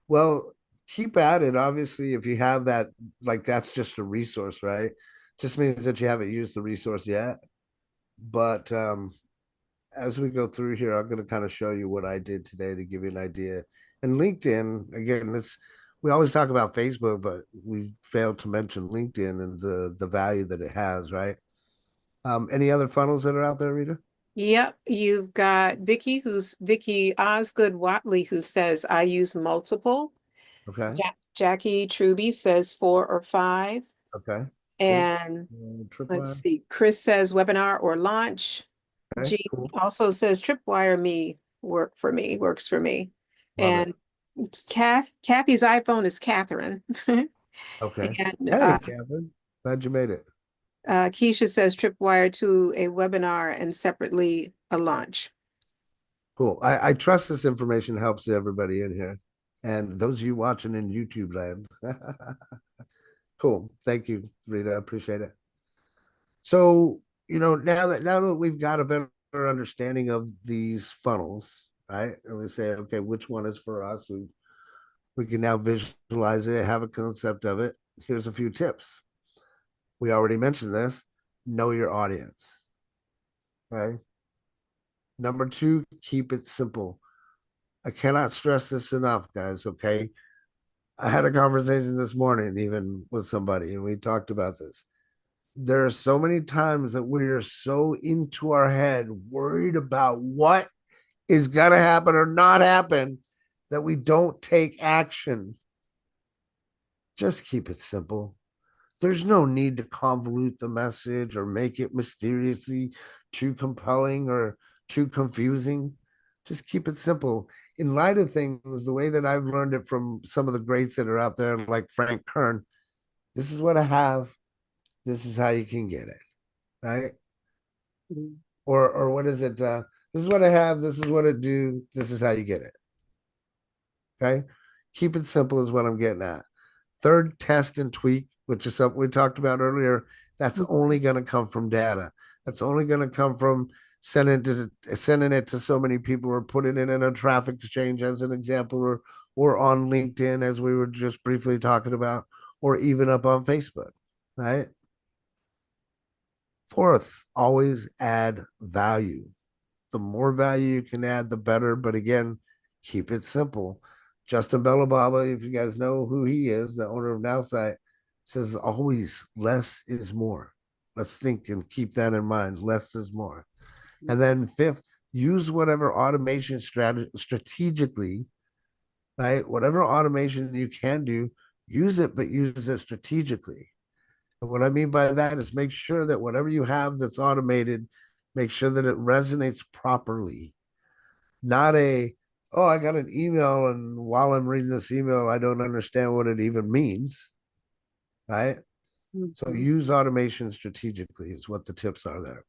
Well, keep at it. Obviously, if you have that, like that's just a resource, right? Just means that you haven't used the resource yet. But as we go through here, I'm going to kind of show you what I did today to give you an idea. And LinkedIn, again, we always talk about Facebook, but we failed to mention LinkedIn and the value that it has, right? Any other funnels that are out there, Rita? Yep, you've got Vicky Osgood Watley, who says, I use multiple. Okay. Jackie Truby says 4 or 5. Okay. And let's see, Chris says webinar or launch. Okay, Jean cool. also says tripwire works for me. Love And Kathy's iPhone is Catherine. Okay. And Hey, Catherine. Glad you made it. Keisha says tripwire to a webinar and separately a launch. Cool. I trust this information helps everybody in here. And those of you watching in YouTube land. Cool. Thank you, Rita. I appreciate it. So, now that we've got a better understanding of these funnels, right? And we say, okay, which one is for us? We can now visualize it, have a concept of it. Here's a few tips. We already mentioned this. Know your audience. Okay. Number 2, keep it simple. I cannot stress this enough, guys. Okay. I had a conversation this morning, even with somebody, and we talked about this. There are so many times that we are so into our head, worried about what is going to happen or not happen, that we don't take action. Just keep it simple. There's no need to convolute the message or make it mysteriously too compelling or too confusing. Just keep it simple. In light of things, the way that I've learned it from some of the greats that are out there, like Frank Kern, this is what I have. This is how you can get it, right? Mhm. Or what is it? This is what I have. This is what it do. This is how you get it. Okay. Keep it simple is what I'm getting at. Third, test and tweak, which is something we talked about earlier. That's only going to come from data. That's only going to come from sending it to so many people, or putting it in a traffic exchange as an example, or on LinkedIn as we were just briefly talking about, or even up on Facebook, right? Fourth, always add value. The more value you can add, the better. But again, keep it simple. Justin Bellababa, if you guys know who he is, the owner of Nowsite, says always less is more. Let's think and keep that in mind. Less is more. And then fifth, use whatever automation strategy strategically, right? Whatever automation you can do, use it, but use it strategically. And what I mean by that is make sure that whatever you have that's automated, make sure that it resonates properly. Not oh, I got an email, and while I'm reading this email, I don't understand what it even means, right? So Mhm. use automation strategically is what the tips are there.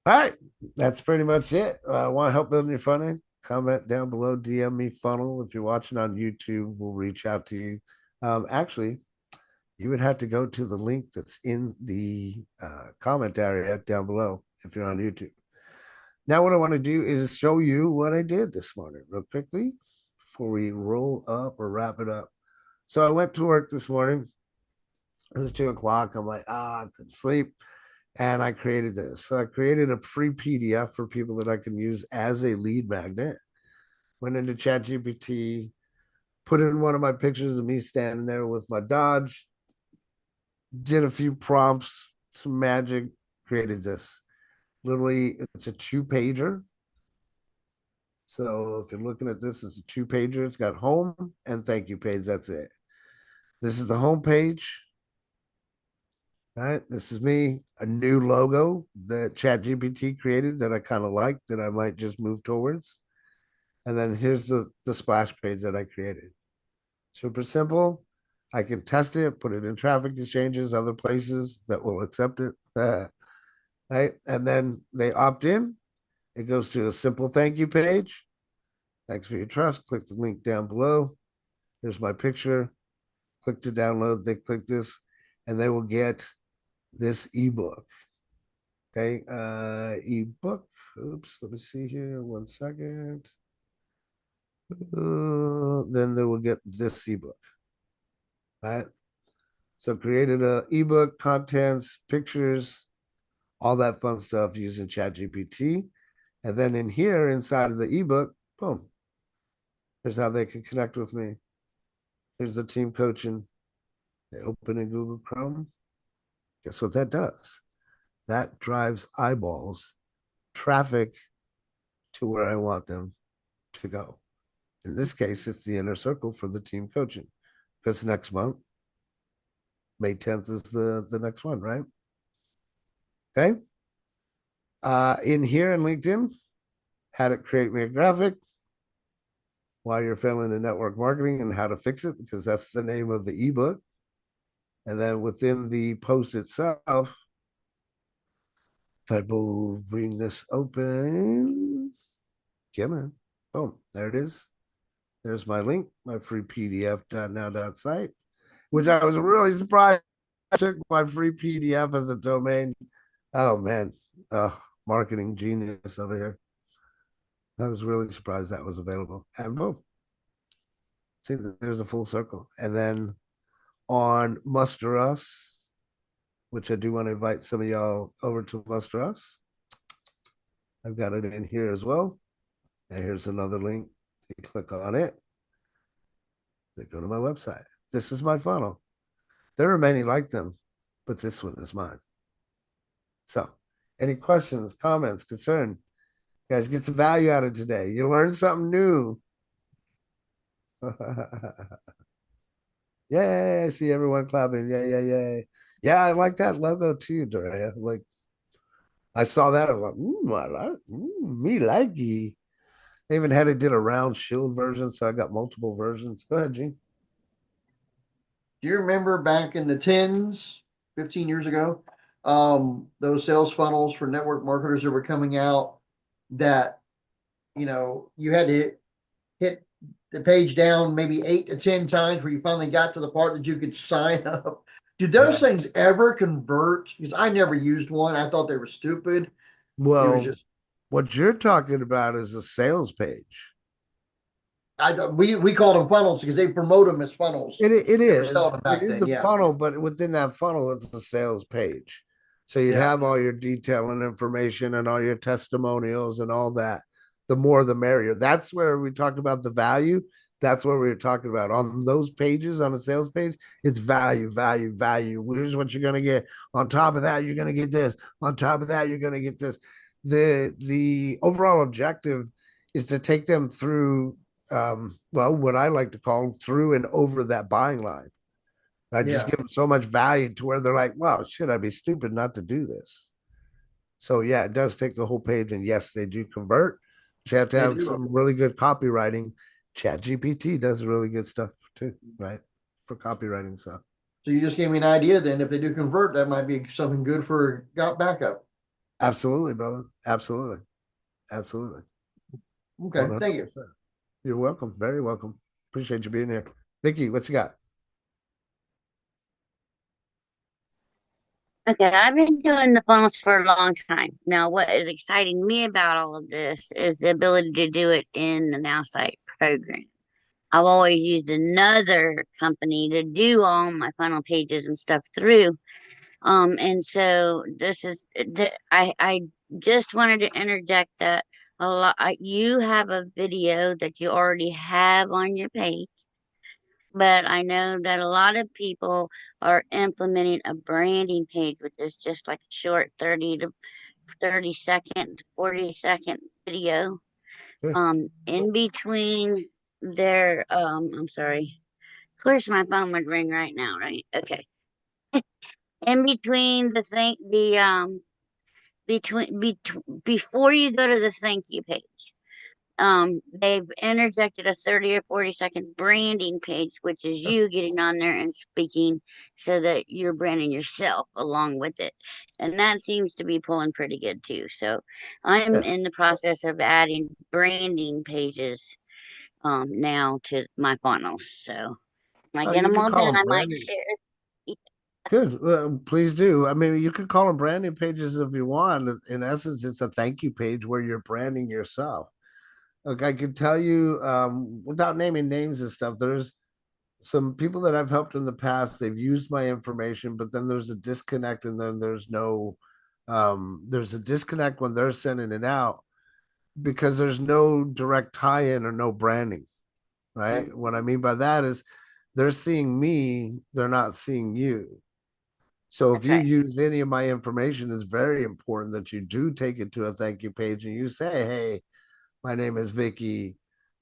All right, that's pretty much it. Want to help building your funnel? Comment down below, DM me funnel. If you're watching on YouTube, we'll reach out to you. Actually, you would have to go to the link that's in the comment area down below if you're on YouTube. Now, what I want to do is show you what I did this morning real quickly before we roll up or wrap it up. So I went to work this morning. It was 2 o'clock. I'm like, I couldn't sleep. And I created this. So I created a free PDF for people that I can use as a lead magnet. Went into ChatGPT, put in one of my pictures of me standing there with my Dodge, did a few prompts, some magic, created this. Literally, it's a 2-pager. So if you're looking at this, it's a 2-pager. It's got home and thank you page. That's it. This is the home page. Right. This is me, a new logo that ChatGPT created that I kind of like, that I might just move towards. And then here's the splash page that I created. Super simple. I can test it, put it in traffic exchanges, other places that will accept it. Right. And then they opt in. It goes to a simple thank you page. Thanks for your trust. Click the link down below. Here's my picture. Click to download. They click this, and they will get this ebook. Okay, ebook. Oops, let me see here. 1 second. Then they will get this ebook. Right. So created a ebook, contents, pictures, all that fun stuff using ChatGPT. And then in here, inside of the ebook, boom. Here's how they can connect with me. Here's the team coaching. They open in Google Chrome. Guess what that does? That drives eyeballs, traffic to where I want them to go. In this case, it's the inner circle for the team coaching, because next month, May 10th is the next one, right? Okay. In here in LinkedIn, how to create me a graphic, why you're failing in network marketing and how to fix it, because that's the name of the ebook. And then within the post itself, if I will bring this open, come on, boom, there it is. There's my link, my free PDF.now.site, which I was really surprised. I took my free PDF as a domain. Oh man, marketing genius over here. I was really surprised that was available. And boom, see, there's a full circle. And then on Muster Us, which I do want to invite some of y'all over to Muster Us. I've got it in here as well. And here's another link. You click on it, they go to my website. This is my funnel. There are many like them, but this one is mine. So, any questions, comments, concern? Guys, get some value out of today. You learned something new. Yay, I see everyone clapping. Yeah. Yeah, I like that logo too, Doria. Like, I saw that. I'm like, I like, me likey. I even had it did a round shield version, so I got multiple versions. Go ahead, Gene. Do you remember back in the tens, 15 years ago, those sales funnels for network marketers that were coming out that, you had to hit the page down maybe 8 to 10 times where you finally got to the part that you could sign up. Did those things ever convert? Because I never used one. I thought they were stupid. It was Well, just what you're talking about is a sales page. we called them funnels because they promote them as funnels. It They were selling is. them It back is then. a Yeah. funnel, but within that funnel, it's a sales page. So you'd Yeah. have all your detail and information and all your testimonials and all that. The more the merrier. That's where we talk about the value. That's what we were talking about. On those pages, on a sales page, it's value, value, value. Here's what you're gonna get. On top of that, you're gonna get this. On top of that, you're gonna get this. The overall objective is to take them through well, what I like to call through and over that buying line. I just Yeah. give them so much value to where they're like, wow, should I be stupid not to do this? So yeah, it does take the whole page, and yes, they do convert. But you have to They have do. some really good copywriting. Chat GPT does really good stuff too, right? For copywriting stuff. So you just gave me an idea then. If they do convert, that might be something good for got backup. Absolutely, brother. Absolutely. Absolutely. Okay. Thank you. 100%. You're welcome. Very welcome. Appreciate you being here. Vicky, what you got? Okay, I've been doing the funnels for a long time. Now, what is exciting me about all of this is the ability to do it in the Now Site program. I've always used another company to do all my funnel pages and stuff through. And so this is I just wanted to interject that you have a video that you already have on your page, but I know that a lot of people are implementing a branding page, which is just like a short 30 to 30-second, 40-second video. Sure. In between their I'm sorry. Of course my phone would ring right now, right? Okay. In between before you go to the thank you page, they've interjected a 30 or 40-second branding page, which is you getting on there and speaking so that you're branding yourself along with it. And that seems to be pulling pretty good too. So I'm Yeah. in the process of adding branding pages now to my funnels. So when I Oh, get you them can all call done, them I might branding. share. Good. Well, please do. I mean, you could call them branding pages if you want. In essence, it's a thank you page where you're branding yourself. Look, I can tell you, without naming names and stuff, there's some people that I've helped in the past. They've used my information, but then there's a disconnect, and then there's a disconnect when they're sending it out because there's no direct tie-in or no branding, right? What I mean by that is they're seeing me, they're not seeing you. So if you Okay. use any of my information, it's very important that you do take it to a thank you page and you say, "Hey, my name is Vicky.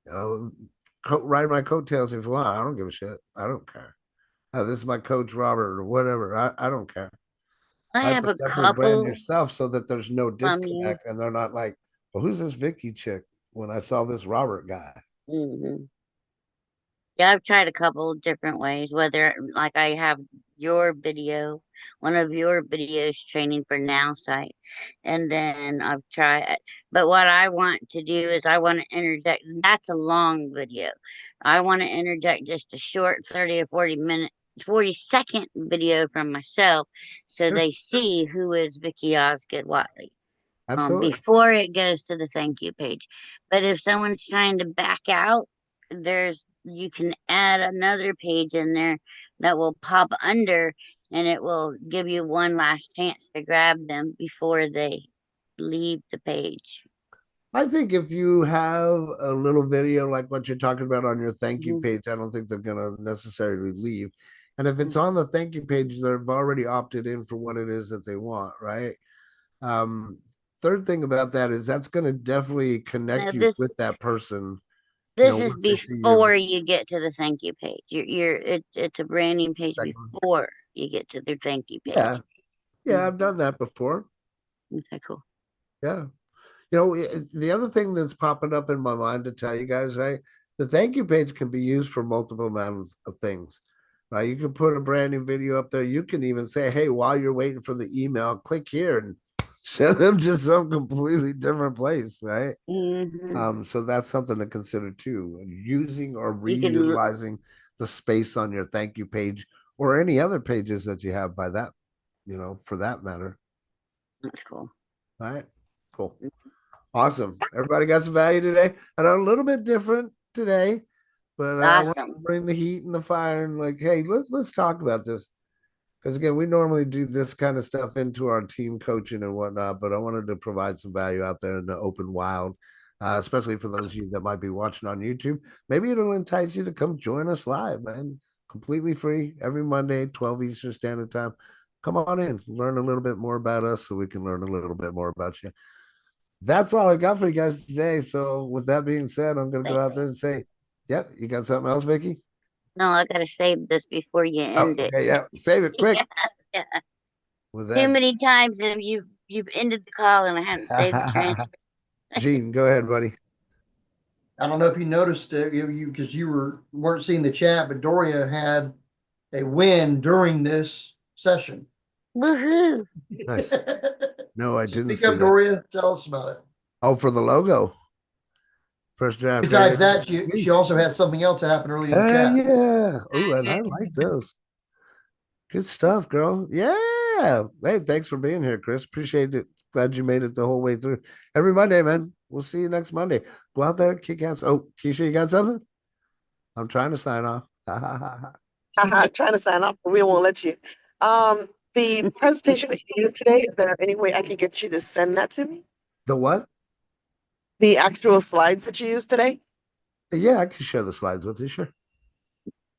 Ride my coattails if you want. I don't give a shit. I don't care. This is my coach Robert or whatever. I don't care." I Right, have but a definitely brand couple yourself so that there's no from you. disconnect and they're not like, "Well, who's this Vicky chick?" When I saw this Robert guy. Hmm. Yeah, I've tried a couple different ways, whether like I have your video, one of your videos training for Now Site, and then I've tried, but what I want to do is I want to interject, that's a long video. I want to interject just a short 30 or 40-minute, 40-second video from myself so Sure, they see who is Vicky Osgood Watley absolutely. before it goes to the thank you page. But if someone's trying to back out, you can add another page in there that will pop under and it will give you one last chance to grab them before they leave the page. I think if you have a little video like what you're talking about on your thank you Mhm. page, I don't think they're going to necessarily leave. And if it's Mhm. on the thank you page, they've already opted in for what it is that they want, right? Um, Third thing about that is that's going to definitely Now connect you this with that person. this is Once they see your before you get to the thank you page. It's a branding page second. before you get to the thank you Yeah, page. yeah, I've Mhm. done that before. Okay, cool. Yeah. The other thing that's popping up in my mind to tell you guys, right? The thank you page can be used for multiple amounts of things. Right? You can put a brand new video up there. You can even say, hey, while you're waiting for the email, click here and send them to some completely different place, right? So that's something to consider too. Using or You can reutilizing the space on your thank you page or any other pages that you have by that, for that matter. That's cool. All right. Cool. Awesome. Everybody got some value today. I know a little bit different today, but I want to Awesome. bring the heat and the fire and like, hey, let's talk about this. Because again, we normally do this kind of stuff into our team coaching and whatnot, but I wanted to provide some value out there in the open wild, especially for those of you that might be watching on YouTube. Maybe it'll entice you to come join us live, man. Completely free every Monday, 12 Eastern Standard Time. Come on in, learn a little bit more about us so we can learn a little bit more about you. That's all I got for you guys today. So with that being said, I'm going to go out there and say, yep, you got something else, Vicky? No, I gotta save this before you end it. Okay, yeah, save it quick. Yeah. With Too that, many times have you've ended the call and I haven't saved the transcript. Gene, go ahead, buddy. I don't know if you noticed it, because you weren't seeing the chat, but Doria had a win during this session. Woohoo! Nice. No, I didn't Speak see up, that. Doria. Tell us about it. Oh, for the logo. First draft. Besides that, she also had something else that happened early in the chat. Yeah. Oh, and I like those. Good stuff, girl. Yeah. Hey, thanks for being here, Chris. Appreciate it. Glad you made it the whole way through. Every Monday, man. We'll see you next Monday. Go out there, kick ass. Oh, Keisha, you got something? I'm trying to sign off. Trying to sign up, but we won't let you. The presentation that you used today, is there any way I can get you to send that to me? The what? The actual slides that you used today? Yeah, I can share the slides with you, sure.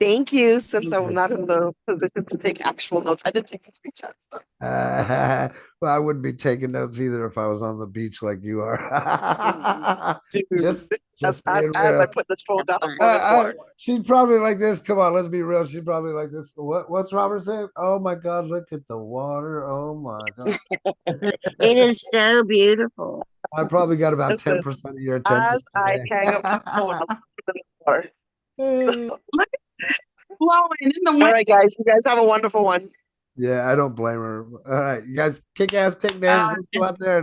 Thank you, since I'm not in the position to take actual notes. I did take some screenshots. Well, I wouldn't be taking notes either if I was on the beach like you are. Dude, just being as I real. put this phone down, I'm going to water. She's probably like this. Come on, let's be real. She's probably like this. What's Robert saying? Oh my God, look at the water. Oh my God. It is so beautiful. I probably got about Listen, 10% of your attention as I hang up this phone, I'm putting it in the water. So, Look at it flowing in the all wind. right, guys. You guys have a wonderful one. Yeah, I don't blame her. All right, you guys kick ass, take names. Let's go out there and